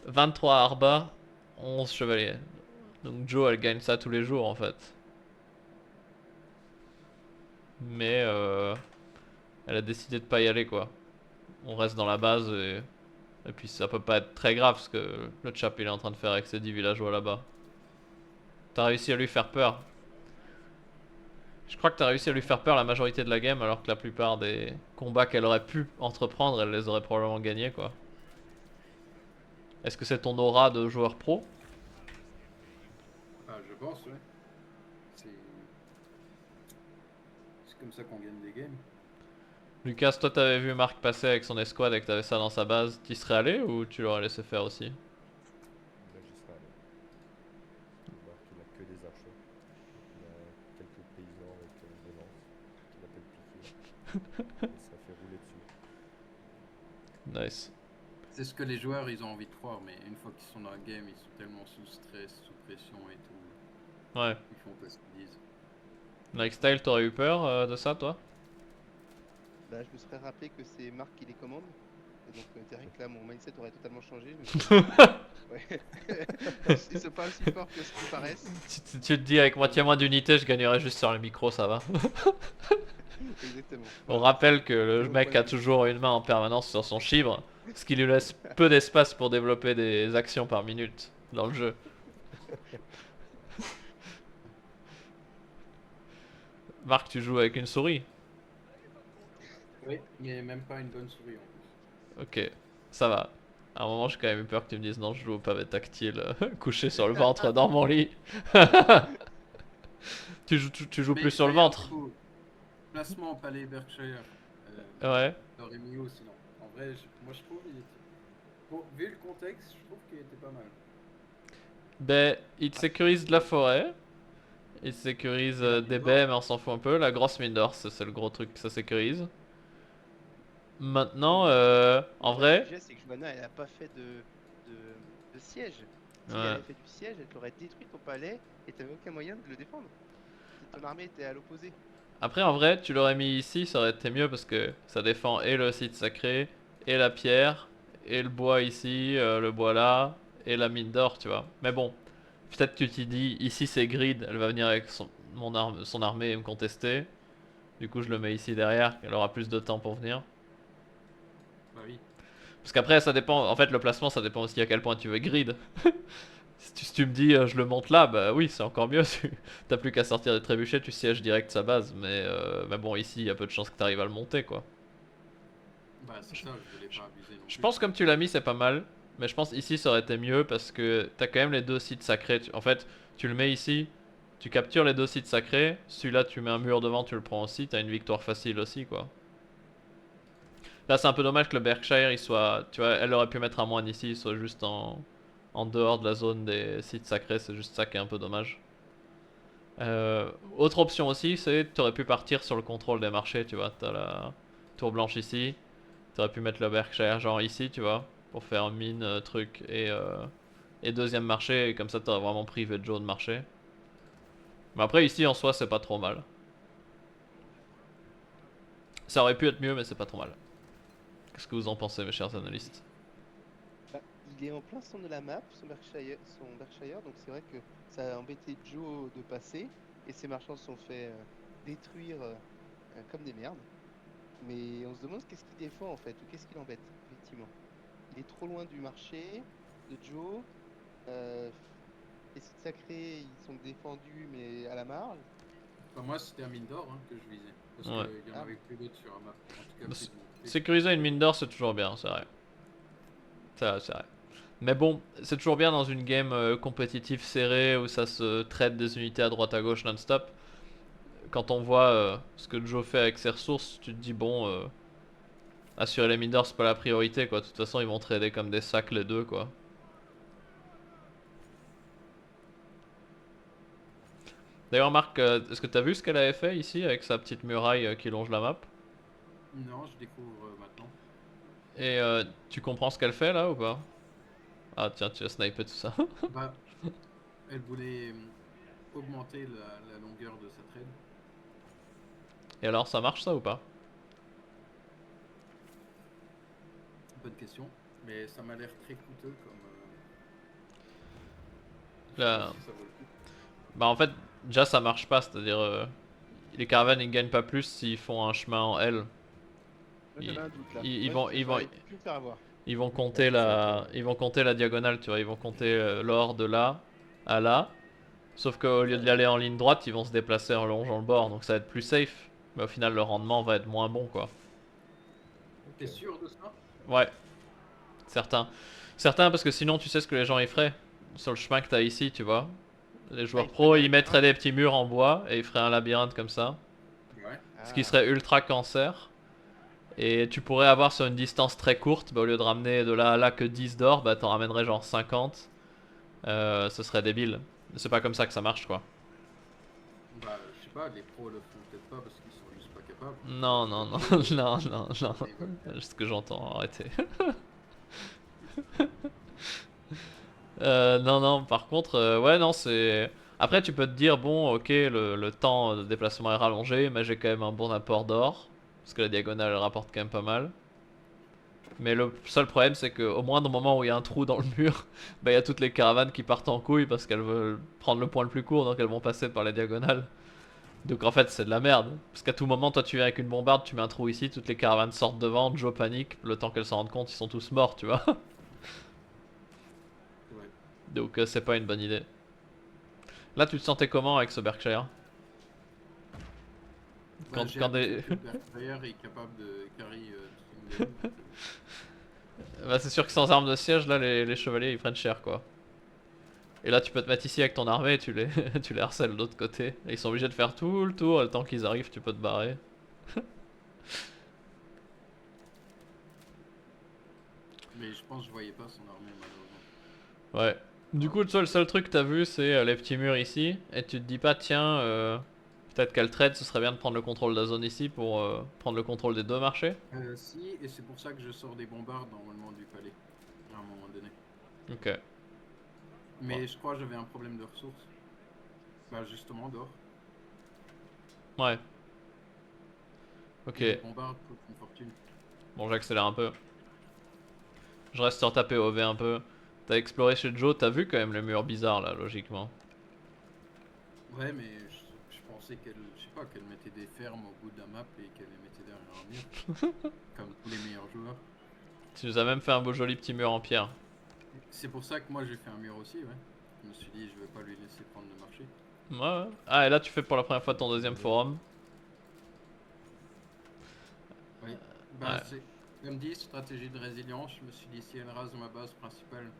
B: 23 arbas, 11 chevaliers. Donc Joe, elle gagne ça tous les jours en fait. Mais elle a décidé de pas y aller quoi. On reste dans la base et puis ça peut pas être très grave ce que le chap il est en train de faire avec ses 10 villageois là-bas. T'as réussi à lui faire peur. Je crois que t'as réussi à lui faire peur la majorité de la game alors que la plupart des combats qu'elle aurait pu entreprendre, elle les aurait probablement gagnés quoi. Est-ce que c'est ton aura de joueur pro?
A: Ah, je pense, ouais. C'est comme ça qu'on gagne des games.
B: Lucas, toi t'avais vu Marc passer avec son escouade et que t'avais ça dans sa base, t'y serais allé ou tu l'aurais laissé faire aussi?
C: Là, j'y serais allé. On voit qu'il a que des archers. Il a quelques paysans avec des lances qu'il appelle piquer. Et ça fait rouler dessus.
B: Nice.
A: C'est ce que les joueurs ils ont envie de croire, mais une fois qu'ils sont dans la game, ils sont tellement sous stress, sous pression et tout.
B: Ouais.
A: Ils font pas ce qu'ils disent.
B: Lifestyle, t'aurais eu peur de ça toi?
D: Bah, je me serais rappelé que c'est Marc qui les commande. Et donc, direct là, mon mindset aurait totalement changé. Je me suis dit, ouais. Ils sont pas aussi forts que ce qu'ils paraissent.
B: Tu te dis avec moitié moins d'unités, je gagnerais juste sur le micro, ça va.
D: Exactement.
B: On rappelle que
D: C'est
B: le
D: mon
B: mec
D: point
B: a
D: de vue.
B: toujours une main en permanence sur son chibre, ce qui lui laisse peu d'espace pour développer des actions par minute dans le jeu. Marc, tu joues avec une souris?
A: Oui, mais même pas une bonne souris en plus.
B: Ok, ça va. À un moment, j'ai quand même eu peur que tu me dises non, je joue au pavé tactile, couché sur le ventre dans mon lit. Tu joues plus
A: Mais
B: sur le
A: regarde,
B: ventre?
A: du coup, placement Palais Berkshire,
B: Ouais.
A: l'aurais mis où sinon? En vrai, moi je trouve, vu le contexte, je trouve qu'il était pas mal.
B: Ben, il te sécurise de la forêt. Il te sécurise
A: Et la
B: des
A: mine
B: baies,
A: d'or.
B: mais on s'en fout un peu. La grosse mine d'or, c'est le gros truc que ça sécurise. Maintenant,
D: Le
B: en
D: problème que
B: vrai,
D: j'ai, c'est que Johanna, elle a pas fait de, de siège. Si elle
B: ouais.
D: avait fait du siège, elle t'aurait détruit ton palais et t'avais aucun moyen de le défendre. Ton armée était à l'opposé.
B: Après, en vrai, tu l'aurais mis ici, ça aurait été mieux parce que ça défend et le site sacré, et la pierre, et le bois ici, le bois là, et la mine d'or, tu vois. Mais bon, peut-être que tu t'y dis, ici c'est Grid, elle va venir avec son armée et me contester. Du coup, je le mets ici derrière, elle aura plus de temps pour venir.
A: Bah oui.
B: Parce qu'après, ça dépend, en fait, le placement, ça dépend aussi à quel point tu veux Grid. Si tu me dis, je le monte là, bah oui, c'est encore mieux. T'as plus qu'à sortir des trébuchets, tu sièges direct sa base. Mais bon, ici, il y a peu de chances que t'arrives à le monter, quoi.
A: Bah c'est ça, je voulais
B: Je,
A: pas abuser non
B: je
A: plus.
B: pense comme tu l'as mis, c'est pas mal. Mais je pense ici, ça aurait été mieux parce que t'as quand même les deux sites sacrés. En fait, tu le mets ici, tu captures les deux sites sacrés. Celui-là, tu mets un mur devant, tu le prends aussi. T'as une victoire facile aussi, quoi. Là, c'est un peu dommage que le Berkshire, il soit. Tu vois, elle aurait pu mettre un moine ici, il soit juste en dehors de la zone des sites sacrés. C'est juste ça qui est un peu dommage. Autre option aussi, c'est tu aurais pu partir sur le contrôle des marchés, tu vois. T'as la tour blanche ici. Tu aurais pu mettre le Berkshire genre ici, tu vois, pour faire mine, truc et deuxième marché. Et comme ça, t'aurais vraiment privé de Joe de marché. Mais après, ici en soi, c'est pas trop mal. Ça aurait pu être mieux, mais c'est pas trop mal. Qu'est-ce que vous en pensez, mes chers analystes?
D: Bah, il est en plein centre de la map, son Berkshire, donc c'est vrai que ça a embêté Joe de passer, et ses marchands se sont fait détruire comme des merdes. Mais on se demande qu'est-ce qu'il défend en fait, ou qu'est-ce qu'il embête, effectivement. Il est trop loin du marché de Joe. euh, les sites sacrés, ils sont défendus, mais à la marge.
A: Enfin, moi c'était un mine d'or que je visais. Parce
B: Ouais.
A: qu'il y en
D: Ah,
A: avait plus d'autres sur la map. En tout cas,
B: Bah,
A: plus de mon côté.
B: sécuriser une mine d'or, c'est toujours bien, c'est vrai. C'est vrai. Mais bon, c'est toujours bien dans une game compétitive serrée où ça se traite des unités à droite à gauche non-stop. Quand on voit ce que Joe fait avec ses ressources, tu te dis bon, assurer les mines d'or c'est pas la priorité quoi. De toute façon, ils vont trader comme des sacs les deux quoi. D'ailleurs, Marc, est-ce que t'as vu ce qu'elle avait fait ici avec sa petite muraille qui longe la map?
A: Non, je découvre maintenant.
B: Et tu comprends ce qu'elle fait là ou pas? Ah tiens, tu as snipé tout ça.
A: Bah, elle voulait augmenter la longueur de sa trade.
B: Et alors, ça marche ça ou pas?
A: Bonne question. Mais ça m'a l'air très coûteux comme. Je sais pas
B: Là,
A: si ça vaut le coup.
B: bah en fait, déjà ça marche pas, c'est-à-dire les caravanes ils gagnent pas plus s'ils font un chemin en L.
D: moi
B: Ils,
D: j'avais un doute là.
B: ils
D: Moi,
B: vont, ils vont,
D: j'aurais pu me faire avoir.
B: ils vont compter la diagonale, tu vois, ils vont compter l'or de là à là. Sauf qu'au lieu d'y aller en ligne droite, ils vont se déplacer en longeant le bord, donc ça va être plus safe. Mais au final, le rendement va être moins bon, quoi.
A: T'es sûr de ça?
B: Ouais, certains. Certains parce que sinon, tu sais ce que les gens y feraient sur le chemin que t'as ici, tu vois. Les joueurs
D: ils feraient
B: pros,
D: des
B: ils mettraient
D: labyrinthes.
B: des petits murs en bois et ils feraient un labyrinthe comme ça.
A: Ouais.
B: Ce qui
D: Ah,
B: serait ultra cancer. Et tu pourrais avoir sur une distance très courte, bah, au lieu de ramener de là à là que 10 d'or, bah t'en ramènerais genre 50. Ce serait débile. C'est pas comme ça que ça marche quoi.
A: Bah, je sais pas, les pros le font peut-être pas parce qu'ils sont juste pas capables.
B: Non, non, non,
A: Joe,
B: non, non, non.
A: ils veulent faire.
B: C'est ce que j'entends, arrêtez. Non, non, par contre, ouais, non, c'est. Après, tu peux te dire, bon, ok, le temps de déplacement est rallongé, mais j'ai quand même un bon apport d'or. Parce que la diagonale, elle rapporte quand même pas mal. Mais le seul problème, c'est qu'au moindre moment où il y a un trou dans le mur, bah, il y a toutes les caravanes qui partent en couille parce qu'elles veulent prendre le point le plus court, donc elles vont passer par la diagonale. Donc en fait c'est de la merde. Parce qu'à tout moment toi tu viens avec une bombarde, tu mets un trou ici, toutes les caravanes sortent devant, Joe panique, le temps qu'elles s'en rendent compte ils sont tous morts tu vois.
A: Ouais.
B: Donc c'est pas une bonne idée. Là tu te sentais comment avec ce Berkshire?
A: Bah, j'ai
B: Quand
A: l'habitude
B: des...
A: que le Berkshire est capable de carry toute une game.
B: Bah c'est sûr que sans arme de siège là les chevaliers ils prennent cher quoi. Et là tu peux te mettre ici avec ton armée et tu les, tu les harcèles de l'autre côté. Et ils sont obligés de faire tout le tour et le temps qu'ils arrivent tu peux te barrer.
A: Mais je pense que je voyais pas son armée malheureusement.
B: Ouais. Du coup, toi, le seul truc que t'as vu, c'est les petits murs ici. Et tu te dis pas, tiens, peut-être qu'elle trade, ce serait bien de prendre le contrôle de la zone ici pour prendre le contrôle des deux marchés.
A: Si, et c'est pour ça que je sors des bombardes normalement du palais, à un moment donné.
B: Ok.
A: Mais
B: Ouais.
A: je crois que j'avais un problème de ressources. Bah justement, d'or.
B: Ouais. Ok.
A: Et les bombardes coûtent une fortune.
B: Bon, j'accélère un peu. Je reste sur ta POV un peu. T'as exploré chez Joe, t'as vu quand même les murs bizarres là, logiquement.
A: Ouais, mais je pensais qu'elle, je sais pas, qu'elle mettait des fermes au bout de la map et qu'elle les mettait derrière un mur. Comme tous les meilleurs joueurs.
B: Tu nous as même fait un beau joli petit mur en pierre.
A: C'est pour ça que moi j'ai fait un mur aussi, ouais. Je me suis dit, je vais pas lui laisser prendre le marché.
B: Ouais, ouais. Ah, et là tu fais pour la première fois ton deuxième forum.
A: Oui. Bah,
B: Ouais.
A: c'est comme dit, stratégie de résilience. Je me suis dit, si elle rase ma base principale,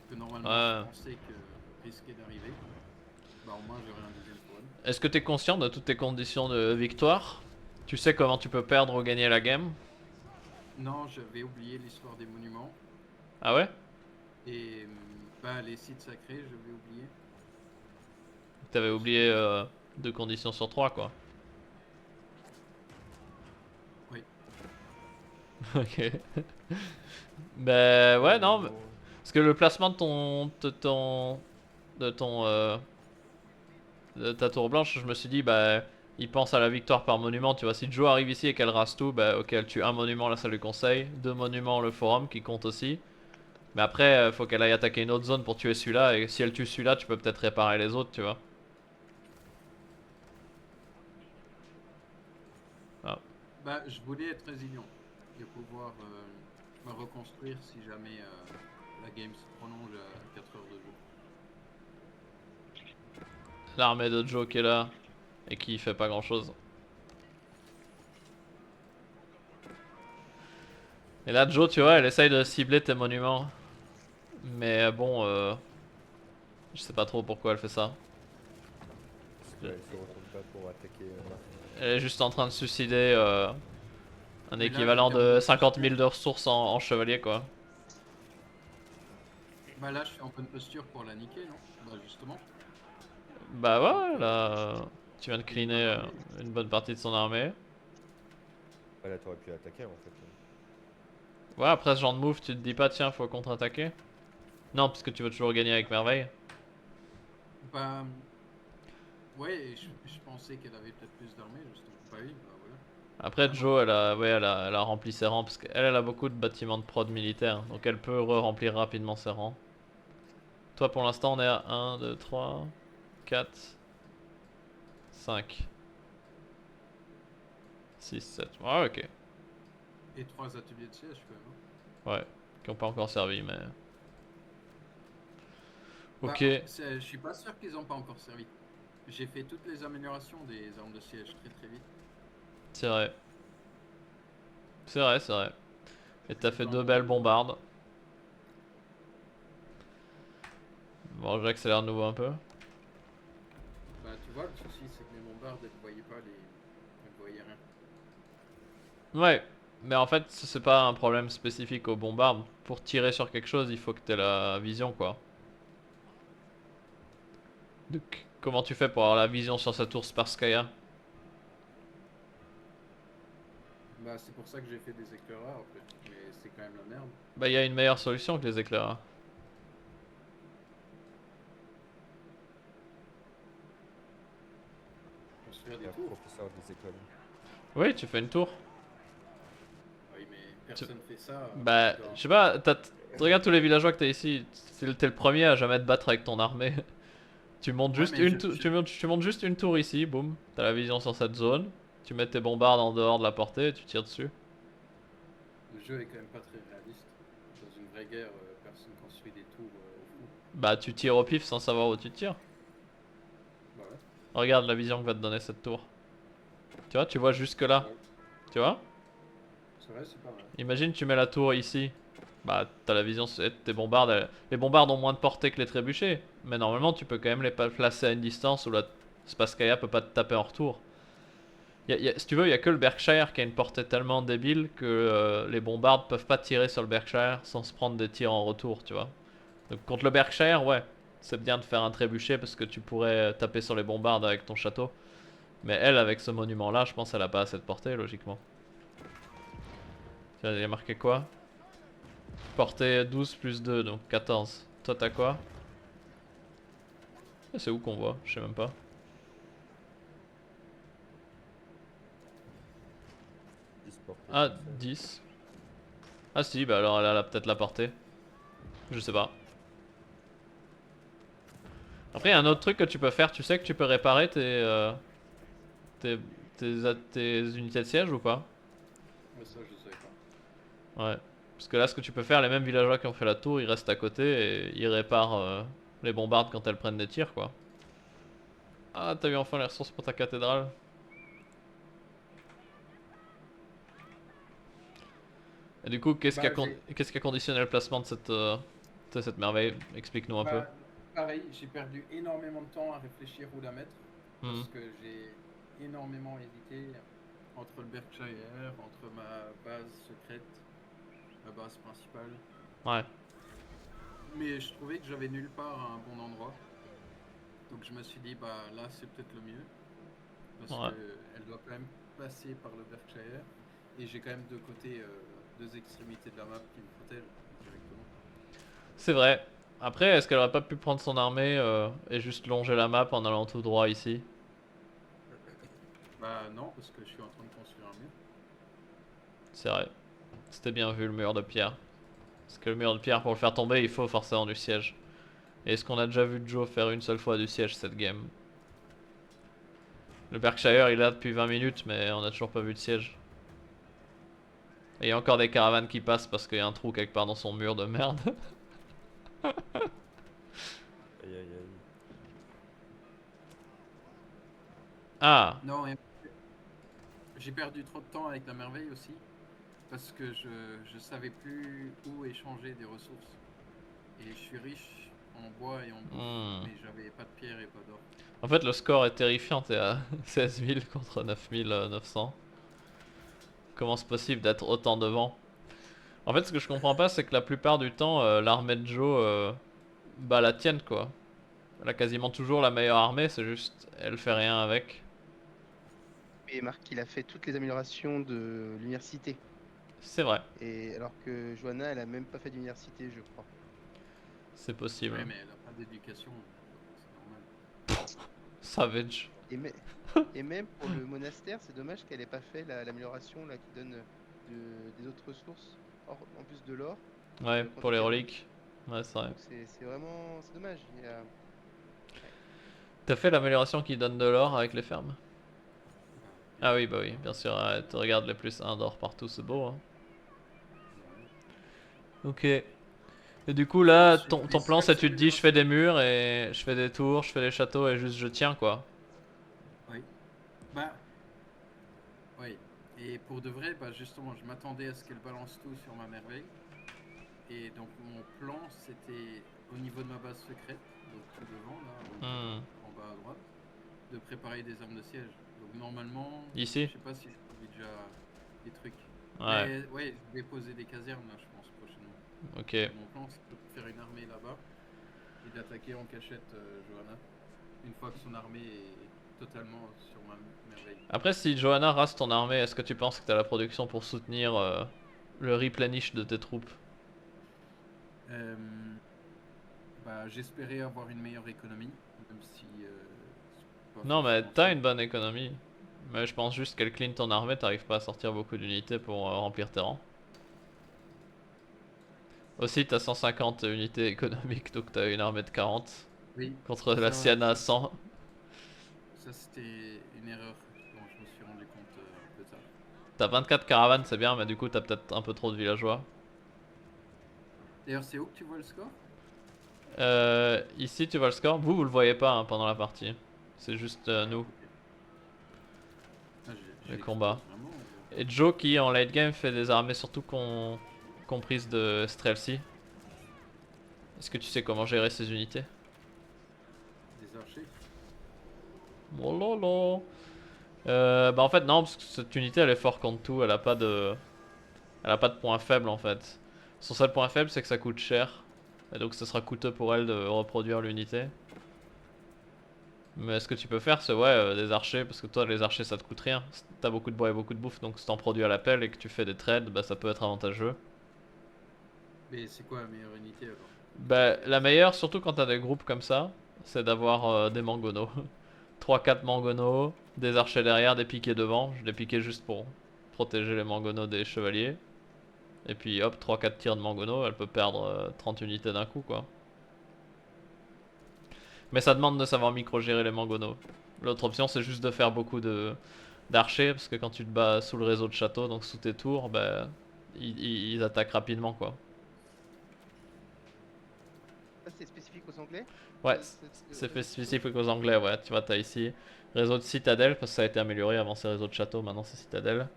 A: que normalement
B: Ouais.
A: je pensais que risquait d'arriver, bah au moins j'aurai un deuxième forum.
B: Est-ce que t'es conscient de toutes tes conditions de victoire? Tu sais comment tu peux perdre ou gagner la game?
A: Non, j'avais oublié l'histoire des monuments.
B: Ah ouais?
A: Et bah, les sites sacrés, j'avais oublié.
B: T'avais oublié 2 conditions sur 3 quoi.
A: Oui.
B: Ok. Ben ouais, non.
C: Non.
B: Parce que le placement de ton, de ta tour blanche, je me suis dit, bah, il pense à la victoire par monument. Tu vois, si Joe arrive ici et qu'elle rase tout, bah, ok, elle tue un monument, là, ça lui conseille. 2 monuments, le forum qui compte aussi. Mais après, faut qu'elle aille attaquer une autre zone pour tuer celui-là. Et si elle tue celui-là, tu peux peut-être réparer les autres, tu vois. Ah.
A: Bah, je voulais être résilient et pouvoir me reconstruire si jamais la game se prolonge à 4 heures de jeu.
B: L'armée de Joe qui est là et qui fait pas grand-chose. Et là, Joe, tu vois, elle essaye de cibler tes monuments. Mais bon, je sais pas trop pourquoi elle fait ça.
C: Parce qu'elle se retourne pas pour attaquer Marc.
B: Elle est juste en train de suicider un
A: Mais là,
B: équivalent
A: je termine
B: de
A: de
B: 50 000
A: posture.
B: de ressources en chevalier, quoi.
A: Bah là, je suis en bonne posture pour la niquer, non? Bah justement.
B: Bah
A: Donc,
B: ouais, là, tu viens de
A: une
B: cleaner
A: bonne armée.
B: une bonne partie de son armée.
C: Ouais, là, t'aurais pu attaquer en fait.
B: Ouais, après ce genre de move, tu te dis pas, tiens, faut contre-attaquer. Non, parce que tu veux toujours gagner avec merveille.
A: Bah, ouais, et je pensais qu'elle avait peut-être plus d'armée, justement. Bah oui, bah voilà.
B: Après,
A: Ah non.
B: Joe, elle a rempli ses rangs, parce qu'elle, elle a beaucoup de bâtiments de prod militaire, donc elle peut re-remplir rapidement ses rangs. Toi, pour l'instant, on est à 1, 2, 3, 4, 5, 6, 7. Ouais, ok.
A: Et 3 ateliers de siège, quand même. Hein.
B: Ouais, qui ont pas encore servi, mais...
A: Bah,
B: Ok,
A: je suis pas sûr qu'ils ont pas encore servi. J'ai fait toutes les améliorations des armes de siège très très vite.
B: c'est vrai. C'est vrai, c'est vrai. Et t'as fait
A: Dans
B: 2
A: le-
B: belles bombardes. Bon, j'accélère de nouveau un peu.
A: Bah, tu vois, le souci, c'est que mes bombardes, elles voyaient pas les. Elles voyaient rien.
B: Ouais, mais en fait, c'est pas un problème spécifique aux bombardes. Pour tirer sur quelque chose, il faut que t'aies la vision, quoi. Donc, comment tu fais pour avoir la vision sur cette ours Sparskaya?
A: Bah, c'est pour ça que j'ai fait des éclaireurs, en fait. Mais c'est quand même la merde.
B: Bah, il y a une meilleure solution que les éclaireurs.
A: Construire
C: Il
A: des
C: y a un
A: tours.
C: professeur des écoles.
B: Oui, tu fais une tour.
A: Oui, mais personne fait ça.
B: Bah,
A: Dans-
B: je sais pas, regarde tous les villageois que t'as ici. T'es le premier à jamais te battre avec ton armée. Tu montes
A: Ouais,
B: juste
A: mais
B: une tu montes juste une tour ici, boum. T'as la vision sur cette zone. Tu mets tes bombardes en dehors de la portée et tu tires dessus.
A: le jeu est quand même pas très réaliste. Dans une vraie guerre, personne construit des tours au fou.
B: Bah tu tires au pif sans savoir où tu tires.
A: Bah ouais.
B: Regarde la vision que va te donner cette tour. Tu vois, tu vois jusque là.
A: Ouais.
B: Tu vois?
A: C'est vrai, c'est pas mal.
B: Imagine tu mets la tour ici. Bah t'as la vision sur tes bombardes. Les bombardes ont moins de portée que les trébuchets. Mais normalement tu peux quand même les placer à une distance où la Spasskaya peut pas te taper en retour. Si tu veux, il y a que le Berkshire qui a une portée tellement débile que les bombardes peuvent pas tirer sur le Berkshire sans se prendre des tirs en retour, tu vois. Donc contre le Berkshire, ouais, c'est bien de faire un trébuchet parce que tu pourrais taper sur les bombardes avec ton château. Mais elle, avec ce monument là, je pense qu'elle a pas assez de portée, logiquement. Tu vois, il y a marqué quoi? Portée 12 plus 2, donc 14. Toi t'as quoi? C'est où qu'on voit? Je sais même pas.
C: 10 portées.
B: Ah,
C: comme ça.
B: 10. Ah si, bah alors elle a peut-être la portée. Je sais pas. Après, il y a un autre truc que tu peux faire. Tu sais que tu peux réparer tes, tes unités de siège ou pas?
A: Mais ça, je savais pas.
B: Ouais. Parce que là, ce que tu peux faire, les mêmes villageois qui ont fait la tour, ils restent à côté et ils réparent les bombardes quand elles prennent des tirs, quoi. Ah, t'as eu enfin les ressources pour ta cathédrale. Et du coup,
A: Bah,
B: qu'est-ce qui a conditionné le placement de cette merveille? Explique-nous un peu.
A: bah, pareil, j'ai perdu énormément de temps à réfléchir où la mettre.
B: Hmm.
A: Parce que j'ai énormément hésité entre le Berkshire, entre ma base secrète, ma base principale.
B: Ouais.
A: Mais je trouvais que j'avais nulle part un bon endroit. Donc je me suis dit, bah là c'est peut-être le mieux. Parce
B: Ouais.
A: qu'elle doit quand même passer par le Berkshire. Et j'ai quand même deux côtés, deux extrémités de la map qui me protègent directement.
B: C'est vrai. Après, est-ce qu'elle aurait pas pu prendre son armée et juste longer la map en allant tout droit ici?
A: Bah non, parce que je suis en train de construire un mur.
B: C'est vrai. C'était bien vu le mur de pierre. Parce que le mur de pierre, pour le faire tomber, il faut forcément du siège. Et est-ce qu'on a déjà vu Joe faire une seule fois du siège cette game? Le Berkshire, il est là depuis 20 minutes, mais on a toujours pas vu de siège. Et il y a encore des caravanes qui passent parce qu'il y a un trou quelque part dans son mur de merde.
C: Aïe aïe aïe.
B: Ah,
A: Non, et j'ai perdu trop de temps avec la merveille aussi. Parce que je savais plus où échanger des ressources. Et je suis riche en bois et en bouffe,
B: hmm.
A: mais j'avais pas de pierre et pas d'or.
B: En fait, le score est terrifiant. T'es à 16 000 contre 9 900. Comment c'est possible d'être autant devant? En fait, ce que je comprends pas, c'est que la plupart du temps, l'armée de Joe bah la tienne, quoi. Elle a quasiment toujours la meilleure armée, c'est juste elle fait rien avec.
D: Et Marc, il a fait toutes les améliorations de l'université.
B: C'est vrai,
D: Et alors que Johanna, elle a même pas fait d'université, je crois.
B: c'est possible.
A: Ouais, mais elle a pas d'éducation, c'est normal.
B: Savage.
D: Et, et même pour le monastère, c'est dommage qu'elle ait pas fait l'amélioration là qui donne des autres ressources en plus de l'or.
B: Ouais,
D: quand
B: pour les
D: t'es
B: reliques. Ouais, c'est vrai.
D: Donc c'est vraiment c'est dommage.
B: T'as fait l'amélioration qui donne de l'or avec les fermes? Ah oui, bah oui, bien sûr. Ouais, tu regardes les plus 1 d'or partout, c'est beau, hein. Ok. Et du coup, là,
A: Ensuite,
B: ton
A: les
B: plan, c'est tu te dis, je
A: accélérations.
B: fais des murs et je fais des tours, je fais des châteaux et juste je tiens, quoi.
A: Oui. Bah, oui. Et pour de vrai, bah justement, je m'attendais à ce qu'elle balance tout sur ma merveille. Et donc mon plan, c'était au niveau de ma base secrète, donc tout devant, là,
B: Hmm.
A: en bas à droite, de préparer des armes de siège. Donc normalement,
B: Ici?
A: je sais pas si je trouve déjà des trucs.
B: Ouais,
A: Mais ouais, je vais poser des casernes là, je pense, prochainement.
B: ok.
A: Mon plan, c'est de faire une armée là-bas et d'attaquer en cachette Johanna une fois que son armée est totalement sur ma merveille.
B: Après, si Johanna rase ton armée, est-ce que tu penses que t'as la production pour soutenir le replenish de tes troupes?
A: Euh, Bah, j'espérais avoir une meilleure économie, même si c'est pas
B: Non, mais
A: forcément
B: t'as
A: ça.
B: une bonne économie. Mais je pense juste qu'elle clean ton armée, t'arrives pas à sortir beaucoup d'unités pour remplir tes rangs. Aussi, t'as 150 unités économiques, donc t'as une armée de 40.
A: Oui,
B: contre la
A: ça,
B: Siana à 100.
A: ça c'était une erreur dont je me suis rendu compte un peu tard.
B: T'as 24 caravanes, c'est bien, mais du coup t'as peut-être un peu trop de villageois.
A: D'ailleurs, c'est où que tu vois le score?
B: Ici tu vois le score, vous le voyez pas hein, pendant la partie. C'est juste nous,
A: Ah, je
B: les
A: l'explose
B: combats.
A: vraiment.
B: Et Joe qui en late game fait des armées surtout comprises de Streltsy. Est-ce que tu sais comment gérer ces unités?
A: Des archers.
B: Oh lolo. Bah en fait non, parce que cette unité elle est fort contre tout, elle a pas de point faible en fait. Son seul point faible c'est que ça coûte cher. Et donc ce sera coûteux pour elle de reproduire l'unité. Mais ce que tu peux faire c'est ouais des archers, parce que toi les archers ça te coûte rien. T'as beaucoup de bois et beaucoup de bouffe, donc si t'en produis à l'appel et que tu fais des trades, bah ça peut être avantageux.
A: Mais c'est quoi la meilleure unité alors?
B: Bah la meilleure, surtout quand t'as des groupes comme ça, c'est d'avoir des mangonos. 3-4 mangonos, des archers derrière, des piquets devant. Je les piquais juste pour protéger les mangonos des chevaliers. Et puis hop, 3-4 tirs de mangono, elle peut perdre 30 unités d'un coup quoi. Mais ça demande de savoir micro-gérer les mangonos. L'autre option c'est juste de faire beaucoup d'archers, parce que quand tu te bats sous le réseau de châteaux, donc sous tes tours, bah, ils attaquent rapidement quoi.
D: Ça, c'est spécifique aux Anglais?
B: Ouais, c'est fait
D: Réseau de château.
B: spécifique aux anglais, ouais. Tu vois, t'as ici réseau de citadelle, parce que ça a été amélioré, avant c'est réseau de château, maintenant c'est citadelle.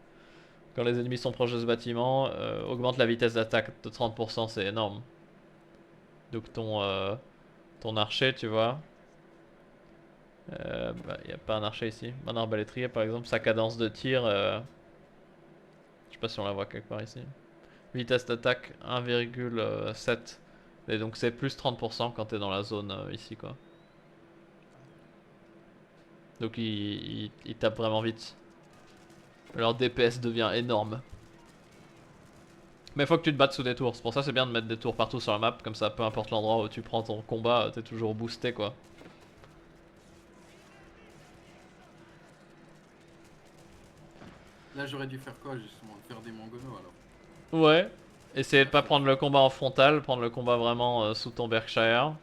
B: Quand les ennemis sont proches de ce bâtiment, augmente la vitesse d'attaque de 30%, c'est énorme. Donc ton archer, tu vois, bah, y a pas un archer ici. Un arbalétrier par exemple, sa cadence de tir, je sais pas si on la voit quelque part ici. Vitesse d'attaque 1,7. Et donc c'est plus 30% quand t'es dans la zone ici quoi. Donc il tape vraiment vite. Leur DPS devient énorme. Mais faut que tu te battes sous des tours, c'est pour ça c'est bien de mettre des tours partout sur la map, comme ça peu importe l'endroit où tu prends ton combat, t'es toujours boosté quoi.
A: Là, j'aurais dû faire quoi justement? Faire des mangonos alors?
B: Ouais, essayer de pas prendre le combat en frontal, prendre le combat vraiment sous ton Berkshire.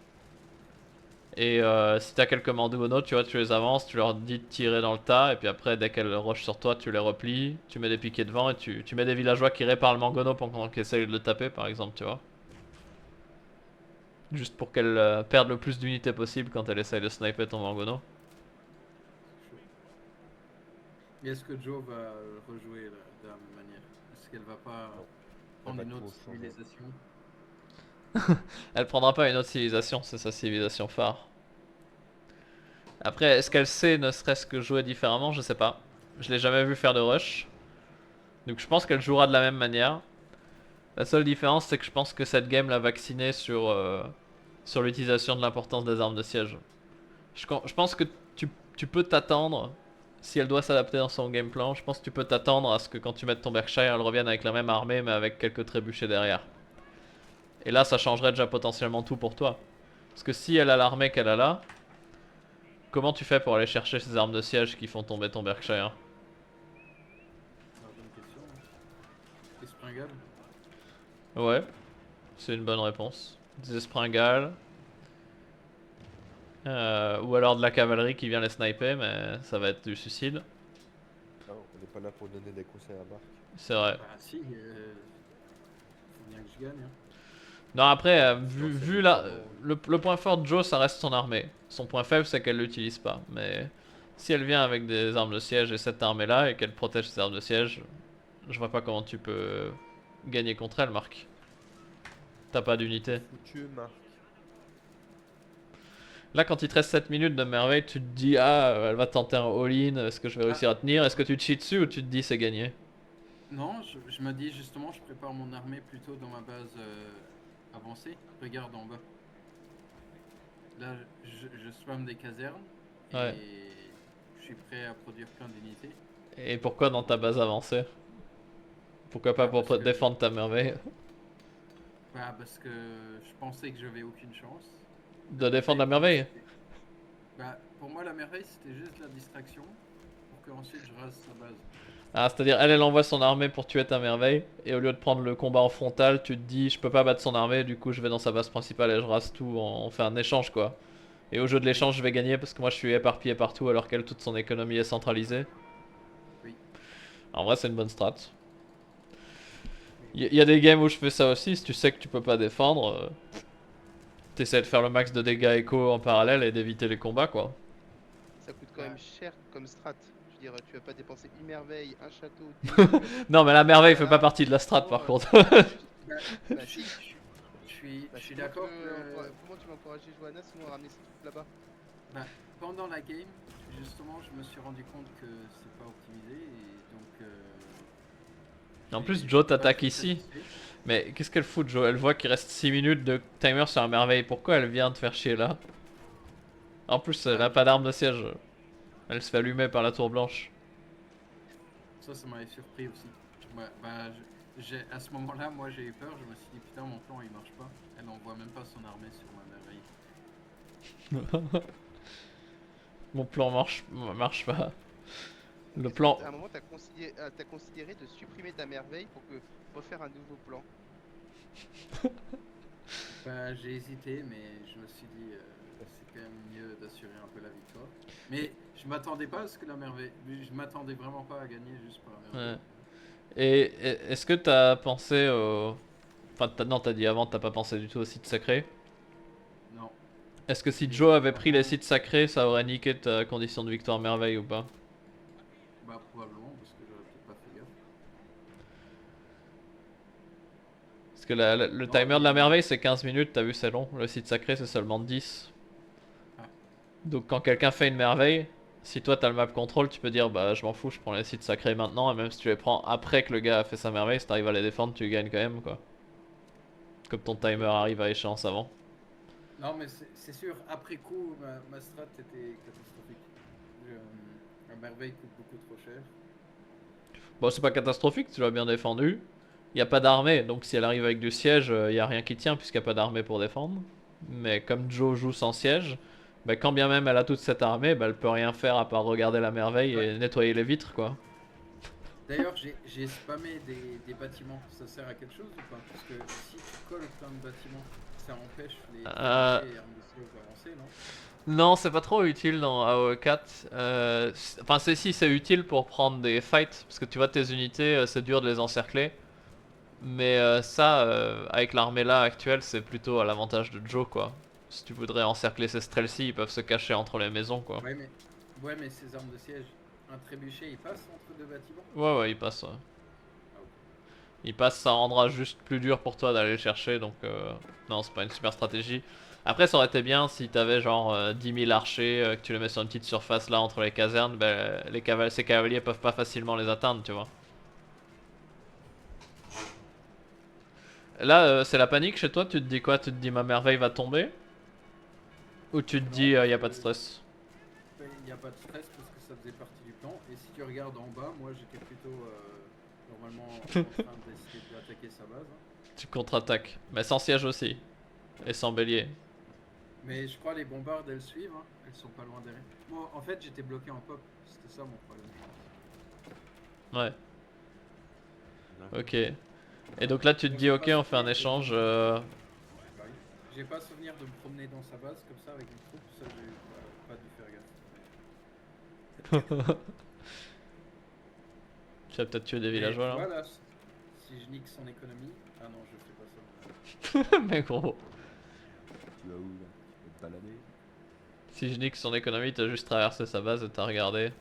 B: Et si t'as quelques mangonos, tu vois, tu les avances, tu leur dis de tirer dans le tas, et puis après dès qu'elles rushent sur toi, tu les replies, tu mets des piquets devant et tu mets des villageois qui réparent le mangono pendant qu'ils essayent de le taper par exemple, tu vois. Juste pour qu'elle perde le plus d'unités possible quand elle essaye de sniper ton mangono.
A: C'est chaud. Et est-ce que Joe va rejouer de la même manière? Est-ce qu'elle va pas
C: Non.
A: prendre
C: Elle
A: une
C: va
A: autre
C: tout changer.
A: civilisation?
B: Elle prendra pas une autre civilisation, c'est sa civilisation phare. Après, est-ce qu'elle sait ne serait-ce que jouer différemment? Je sais pas. Je l'ai jamais vu faire de rush. Donc je pense qu'elle jouera de la même manière. La seule différence, c'est que je pense que cette game l'a vaccinée sur l'utilisation de l'importance des armes de siège. Je pense que tu peux t'attendre, si elle doit s'adapter dans son game plan, je pense que tu peux t'attendre à ce que quand tu mettes ton Berkshire, elle revienne avec la même armée, mais avec quelques trébuchets derrière. Et là, ça changerait déjà potentiellement tout pour toi. Parce que si elle a l'armée qu'elle a là, comment tu fais pour aller chercher ces armes de siège qui font tomber ton Berkshire?
A: Ah, bonne question. Hein. Et Springale?
B: Ouais, c'est une bonne réponse. Des springales. Ou alors de la cavalerie qui vient les sniper, mais ça va être du suicide.
C: Non, on n'est pas là pour donner des conseils à Marc.
B: C'est vrai.
A: Bah si, faut bien que je gagne. Hein.
B: Non, après,
C: Non, c'est
B: vu
C: vraiment-
B: le point fort de Joe, ça reste son armée. Son point faible, c'est qu'elle l'utilise pas. Mais si elle vient avec des armes de siège et cette armée-là, et qu'elle protège ses armes de siège, je vois pas comment tu peux gagner contre elle, Marc. T'as pas d'unité.
C: Foutu, Marc.
B: Là, quand il te reste 7 minutes de merveille, tu te dis, ah, elle va tenter un all-in, est-ce que je vais réussir à tenir? Est-ce que tu te chies dessus ou tu te dis c'est gagné?
A: Non, je me dis justement, je prépare mon armée plutôt dans ma base avancée. Regarde en bas. Là, je spam des casernes et
B: Ouais.
A: je suis prêt à produire plein d'unités.
B: Et pourquoi dans ta base avancée? Pourquoi pas pour
A: Parce que-
B: défendre ta merveille?
A: Bah, parce que je pensais que j'avais aucune chance.
B: De défendre la merveille?
A: Bah, pour moi, la merveille, c'était juste la distraction pour qu'ensuite je rase sa base.
B: Ah, c'est-à-dire, elle envoie son armée pour tuer ta merveille, et au lieu de prendre le combat en frontal, tu te dis, je peux pas battre son armée, du coup je vais dans sa base principale et je rase tout, on fait un échange quoi. Et au jeu de l'échange, je vais gagner parce que moi je suis éparpillé partout alors qu'elle, toute son économie est centralisée.
A: Oui.
B: En vrai, c'est une bonne strat. Il y a des games où je fais ça aussi, si tu sais que tu peux pas défendre, t'essaies de faire le max de dégâts écho en parallèle et d'éviter les combats quoi.
D: Ça coûte quand
A: Ouais.
D: même cher comme strat. Je veux dire, tu vas pas dépenser une merveille, un château, des murs.
B: Non mais la merveille fait pas
D: Voilà.
B: partie de la strat par
D: Franchement,
B: contre.
A: Bah,
D: bah si.
A: je suis
D: Sinon,
A: d'accord
D: comment tu vas encourager Johanna sinon à ramener ses troupes là-bas?
A: bah, pendant la game, justement, je me suis rendu compte que c'est pas optimisé et donc.
B: En plus,
A: J'étais
B: Joe
A: pas
B: t'attaque
A: très
B: ici.
A: satisfait.
B: Mais qu'est-ce qu'elle fout, Joe? Elle voit qu'il reste 6 minutes de timer sur la merveille. Pourquoi elle vient te faire chier là? En plus, elle a
A: Bah,
B: pas d'arme de siège. Elle se fait allumer par la tour blanche.
A: ça m'avait surpris aussi. Bah, à ce moment-là, moi j'ai eu peur, je me suis dit putain, mon plan il marche pas. Elle envoie même pas son armée sur ma merveille.
B: Mon plan marche pas. Le
D: Est-ce que
B: plan.
D: à un moment, t'as considéré de supprimer ta merveille pour refaire un nouveau plan?
A: Bah, j'ai hésité, mais je me suis dit c'est quand même mieux d'assurer un peu la victoire. Mais je m'attendais pas à ce que la merveille. Je m'attendais vraiment pas à gagner juste pour la merveille.
B: Ouais. Et est-ce que t'as pensé au. Enfin, non, t'as dit avant, t'as pas pensé du tout au site sacré.
A: Non.
B: Est-ce que si Joe avait pris les sites sacrés, ça aurait niqué ta condition de victoire merveille ou pas?
A: Bah, probablement, parce que j'aurais peut-être pas fait gaffe.
B: Parce que le
A: Non,
B: timer de la
A: mais.
B: merveille c'est 15 minutes, t'as vu, c'est long. Le site sacré c'est seulement 10.
A: Ah.
B: Donc quand quelqu'un fait une merveille, si toi t'as le map control, tu peux dire bah je m'en fous, je prends les sites sacrés maintenant. Et même si tu les prends après que le gars a fait sa merveille, si t'arrives à les défendre, tu gagnes quand même quoi. Comme ton timer arrive à échéance avant.
A: Non, mais c'est sûr, après coup, ma strat était catastrophique. La merveille coûte beaucoup trop cher.
B: Bon, c'est pas catastrophique, tu l'as bien défendu. Y a pas d'armée, donc si elle arrive avec du siège, y a rien qui tient puisqu'il y a pas d'armée pour défendre. Mais comme Joe joue sans siège, bah, quand bien même elle a toute cette armée, bah, elle peut rien faire à part regarder la merveille
A: Ouais.
B: et nettoyer les vitres quoi.
A: D'ailleurs, j'ai spammé des bâtiments. Ça sert à quelque chose ou pas? Parce que si tu colles plein de bâtiments, ça empêche les
B: Euh,
A: trébuchets et armes de siège d'avancer, non?
B: Non, c'est pas trop utile dans AOE 4. Enfin, si, c'est utile pour prendre des fights, parce que tu vois, tes unités, c'est dur de les encercler. Mais ça, avec l'armée là actuelle, c'est plutôt à l'avantage de Joe, quoi. Si tu voudrais encercler ces Streltsy, ils peuvent se cacher entre les maisons, quoi.
A: Ouais, mais ces armes de siège, un trébuchet, il passe entre deux bâtiments?
B: Ouais, il passe. Ouais.
A: Ah, ok.
B: Il passe, ça rendra juste plus dur pour toi d'aller le chercher, donc non, c'est pas une super stratégie. Après, ça aurait été bien si t'avais genre 10 000 archers, que tu les mets sur une petite surface là entre les casernes, ben, ces cavaliers peuvent pas facilement les atteindre, tu vois. Là, c'est la panique chez toi, tu te dis quoi? Tu te dis ma merveille va tomber? Ou tu te
A: Non,
B: dis
A: parce
B: y a
A: que
B: pas de stress?
A: il n'y a pas de stress parce que ça faisait partie du plan. Et si tu regardes en bas, moi j'étais plutôt normalement en train d'essayer d'attaquer sa base, hein.
B: Tu contre-attaques, mais sans siège aussi, et sans bélier.
A: Mais je crois les bombardes elles suivent, hein. Elles sont pas loin derrière. Moi en fait j'étais bloqué en pop, c'était ça mon problème.
B: Ouais,
C: D'accord.
B: ok. Et donc là, tu te
A: Moi,
B: dis
A: j'ai
B: ok,
A: pas
B: on fait un
A: souvenir de-
B: échange.
A: Bah oui. J'ai pas souvenir de me promener dans sa base comme ça avec une troupe, ça j'ai pas dû faire gaffe.
B: Tu vas peut-être tuer des
A: Mais
B: villageois
A: tu vois
B: là.
A: là, si je nique son économie. Ah non, je fais pas ça.
B: Mais gros,
C: Tu vas où là? Tu peux te balader?
B: si je nique son économie, t'as juste traversé sa base et t'as regardé.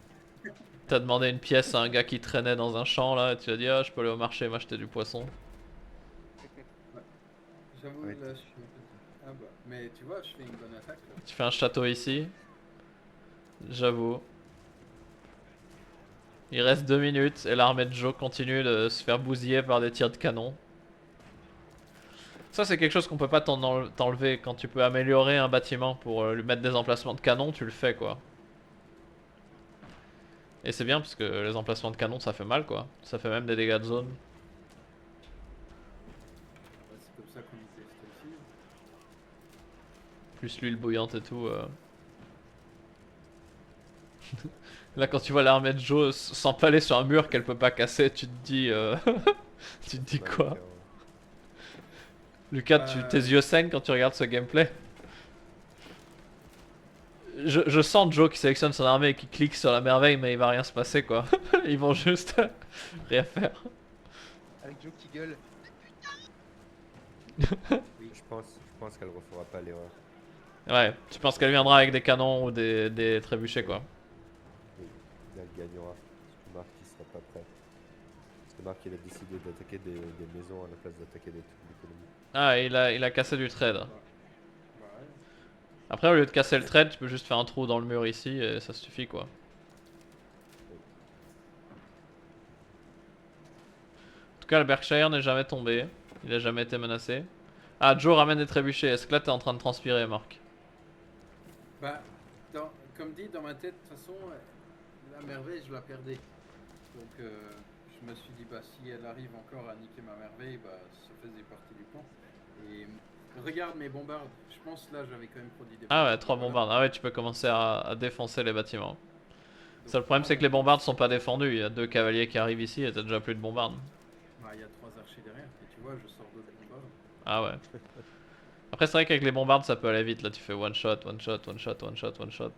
B: T'as demandé une pièce à un gars qui traînait dans un champ là, et tu as dit ah je peux aller au marché m'acheter du poisson.
A: J'avoue,
C: Ouais,
A: là je suis. Ah bah, mais tu vois, je fais une bonne attaque là.
B: Tu fais un château ici. J'avoue. Il reste 2 minutes et l'armée de Joe continue de se faire bousiller par des tirs de canon. Ça c'est quelque chose qu'on peut pas t'enlever. Quand tu peux améliorer un bâtiment pour lui mettre des emplacements de canon, tu le fais quoi. Et c'est bien parce que les emplacements de canon ça fait mal quoi. Ça fait même des dégâts de zone.
A: Bah, c'est comme ça qu'on était ici.
B: Plus l'huile bouillante et tout. Là quand tu vois l'armée de Joe s'empaler sur un mur qu'elle peut pas casser, tu te dis... tu te dis
C: Bah,
B: quoi?
C: donc,
B: Lucas, tes
A: Euh,
B: yeux saignent quand tu regardes ce gameplay? je sens Joe qui sélectionne son armée et qui clique sur la merveille, mais il va rien se passer quoi. Ils vont juste rien faire.
D: Avec Joe qui gueule.
C: Je pense qu'elle refera pas l'erreur.
B: Ouais, tu penses qu'elle viendra avec des canons ou des trébuchets quoi.
C: Oui, là, elle gagnera. Parce que Marc, il sera pas prêt. Parce que Marc, il a décidé d'attaquer des maisons à la place d'attaquer des trucs d'économie.
B: Ah, il a cassé du trade.
A: Bah ouais.
B: Après, au lieu de casser le trade, tu peux juste faire un trou dans le mur ici et ça suffit quoi. En tout cas, le Berkshire n'est jamais tombé. Il a jamais été menacé. Ah, Joe ramène des trébuchets. Est-ce que là t'es en train de transpirer, Marc?
A: Bah, comme dit, dans ma tête, de toute façon, la merveille, je la perdais. Donc, je me suis dit, bah, si elle arrive encore à niquer ma merveille, bah, ça faisait partie du plan. Et regarde mes bombardes. Je pense là, j'avais quand même produit des
B: Ah ouais,
A: bombardes.
B: 3
A: Voilà.
B: bombardes. Ah ouais, tu peux commencer à défoncer les bâtiments.
A: Donc,
B: Ça, le problème,
A: là,
B: c'est que
A: mon
B: les
A: but,
B: bombardes sont pas défendues. Il y a 2 cavaliers qui arrivent ici et t'as déjà plus de bombardes.
A: bah, il y a 3 archers derrière. Et tu vois, je sors d'autres bombardes.
B: Ah ouais. Après, c'est vrai qu'avec les bombardes, ça peut aller vite. Là, tu fais one shot, one shot, one shot, one shot, one shot.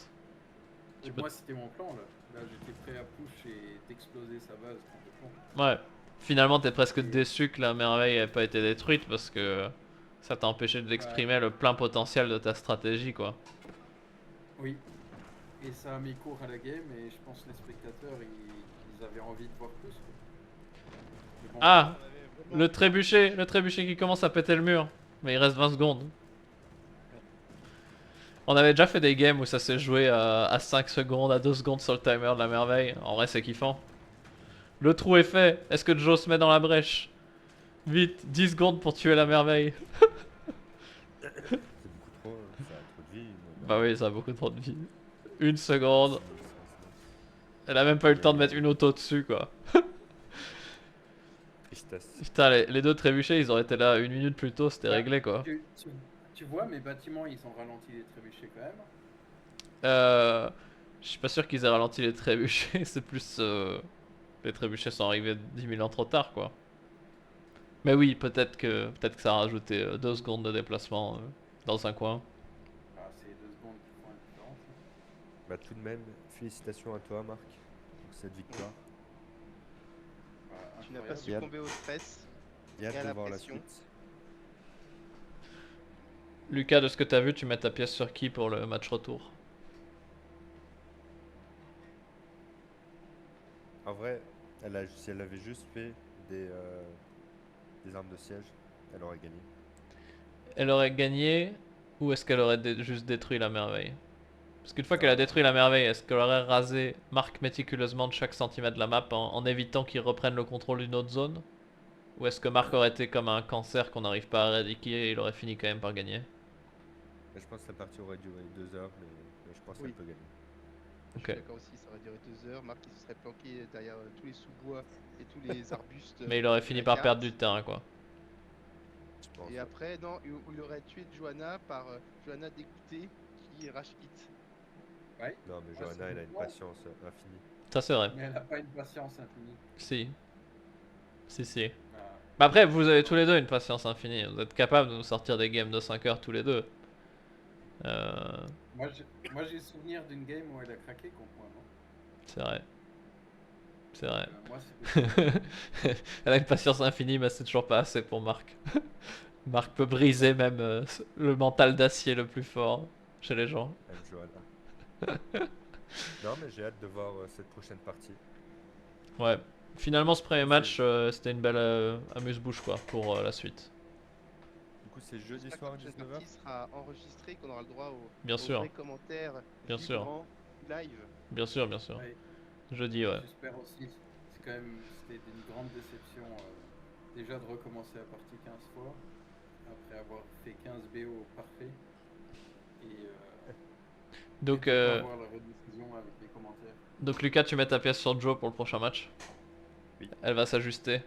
B: Tu
A: Et
B: peux...
A: moi, c'était mon plan là. Là, j'étais prêt à push et d'exploser sa base complètement.
B: Ouais. Finalement, t'es presque déçu que la merveille ait pas été détruite parce que ça t'a empêché d'exprimer le plein potentiel de ta stratégie, quoi.
A: Oui. Et ça a mis court à la game et je pense que les spectateurs, ils avaient envie de voir plus. Quoi. Mais bon,
B: Ah!
D: On avait vraiment-
B: Le trébuchet qui commence à péter le mur. Mais il reste 20 secondes. On avait déjà fait des games où ça s'est joué à 5 secondes, à 2 secondes sur le timer de la merveille. En vrai, c'est kiffant. Le trou est fait. Est-ce que Joe se met dans la brèche? Vite, 10 secondes pour tuer la merveille.
C: C'est beaucoup trop, hein. Ça a trop de vie.
B: Bah oui, ça a beaucoup trop de vie. 1 seconde.
C: Ça.
B: Elle a même pas eu le temps de mettre une auto dessus, quoi.
C: Tristesse.
B: Putain, les deux trébuchets, ils auraient été là 1 minute plus tôt, c'était
A: bah,
B: réglé, quoi.
A: tu vois, mes bâtiments, ils ont ralenti les trébuchets quand même.
B: Je suis pas sûr qu'ils aient ralenti les trébuchets, c'est plus... les trébuchets sont arrivés 10 000 ans trop tard, quoi. Mais oui, peut-être que ça a rajouté 2 secondes de déplacement dans un coin.
A: Ah, c'est 2 secondes qui font la différence.
C: Bah, tout de même, félicitations à toi, Marc, pour cette victoire.
A: Voilà,
D: Tu n'as pas
A: incroyable.
D: succombé au stress.
C: Et hâte
D: Et à
C: de
D: la
C: voir la
D: pression.
C: suite.
B: Lucas, de ce que t'as vu, tu mets ta pièce sur qui pour le match retour?
C: En vrai, si elle avait juste fait des armes de siège, elle aurait gagné.
B: Elle aurait gagné ou est-ce qu'elle aurait juste détruit la merveille? Parce qu'une fois qu'elle a détruit la merveille, est-ce qu'elle aurait rasé Marc méticuleusement de chaque centimètre de la map en évitant qu'il reprenne le contrôle d'une autre zone? Ou est-ce que Marc aurait été comme un cancer qu'on n'arrive pas à éradiquer et il aurait fini quand même par gagner?
C: Mais je pense que la partie aurait duré 2 heures, mais je pense
D: Oui.
C: qu'elle peut gagner.
D: Je
B: Ok.
D: suis d'accord aussi, ça aurait duré 2 heures. Marc il se serait planqué derrière tous les sous-bois et tous les arbustes.
B: Mais il aurait
D: de
B: fini
D: la
B: par
D: carte.
B: perdre du terrain, quoi.
C: Je pense.
D: Et après, non, il aurait tué Johanna par Johanna dégoûtée qui rage quitte.
A: Ouais.
C: Non, mais
A: Ouais,
C: Johanna,
A: c'est
C: elle a une
A: bon.
C: patience infinie.
B: Ça, c'est vrai.
A: Mais elle a pas une patience infinie.
B: Si. Si.
A: Ah,
B: Bah après, vous avez tous les deux une patience infinie. Vous êtes capables de nous sortir des games de 5 heures tous les deux.
A: moi, j'ai le souvenir d'une game où elle a craqué contre moi. Non
B: C'est vrai. C'est vrai.
A: moi, c'était
B: Elle a une patience infinie, mais c'est toujours pas assez pour Marc. Marc peut briser même le mental d'acier le plus fort chez les gens.
C: Même Johanna. Non, mais j'ai hâte de voir cette prochaine partie.
B: Ouais. Finalement, ce premier match, c'était une belle amuse-bouche quoi pour la suite.
C: Du coup, c'est jeudi
D: J'espère
C: soir à
D: que la prochaine
C: 19h.
D: partie sera enregistrée, qu'on aura le droit
B: Bien
D: aux
B: sûr.
D: vrais commentaires
B: Bien sûr.
D: vibrants, live.
B: Bien sûr, bien sûr.
A: Ouais,
B: Jeudi, ouais.
A: j'espère aussi. C'est quand même, c'était une grande déception déjà de recommencer la partie 15 fois après avoir fait 15 BO parfait et
B: Donc,
A: de pas avoir la rediffusion avec les commentaires.
B: donc Lucas, tu mets ta pièce sur Joe pour le prochain match.
C: Oui.
B: Elle va s'ajuster.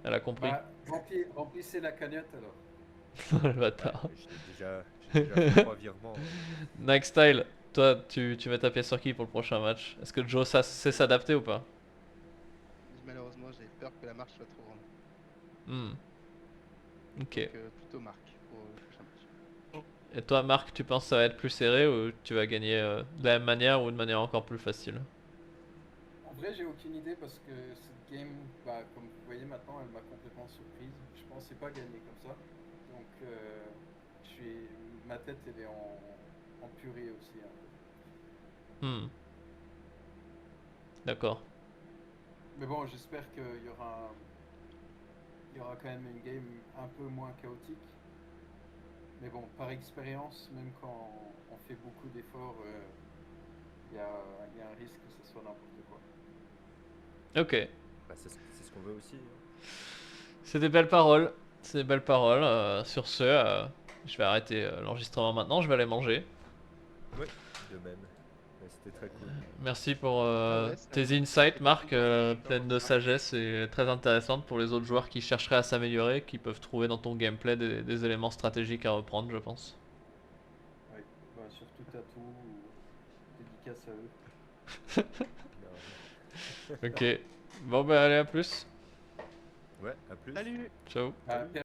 B: Elle a compris.
A: Bah, remplissez la cagnotte alors.
B: Le bâtard.
C: Ouais, j'ai déjà fait 3 virements.
B: Next Style, toi, tu mets ta pièce sur qui pour le prochain match? Est-ce que Joe sait s'adapter ou pas?
D: Malheureusement, j'ai peur que la marche soit trop grande.
B: Ok.
D: Donc, plutôt Marc pour le prochain match.
B: Et toi, Marc, tu penses que ça va être plus serré ou tu vas gagner de la même manière ou de manière encore plus facile?
A: En vrai, j'ai aucune idée parce que cette game, bah, comme vous voyez maintenant, elle m'a complètement surprise. Je pensais pas gagner comme ça. Donc, je suis... ma tête, elle est en purée aussi, hein.
B: Hmm, d'accord.
A: Mais bon, j'espère il y aura quand même une game un peu moins chaotique. Mais bon, par expérience, même quand on fait beaucoup d'efforts, il y a, il y a un risque que ce soit n'importe quoi.
B: Ok.
C: Bah, c'est ce qu'on veut aussi, hein.
B: C'est des belles paroles. C'est des belles paroles. Sur ce, je vais arrêter l'enregistrement maintenant. Je vais aller manger.
C: Ouais, de même. Ouais, c'était très cool.
B: Merci pour
D: Ah ouais,
B: tes
D: ça
B: insights,
D: fait plaisir
B: Marc,
D: de
B: pleines de
D: t'entendre.
B: sagesse et très intéressantes pour les autres joueurs qui chercheraient à s'améliorer, qui peuvent trouver dans ton gameplay des éléments stratégiques à reprendre, je pense.
A: Oui, bah, surtout Tatou, dédicace à eux.
C: Non.
B: Ok. Bon, bah, allez, à plus.
C: Ouais, à plus.
D: Salut!
B: Ciao.
A: Ah,
C: Salut.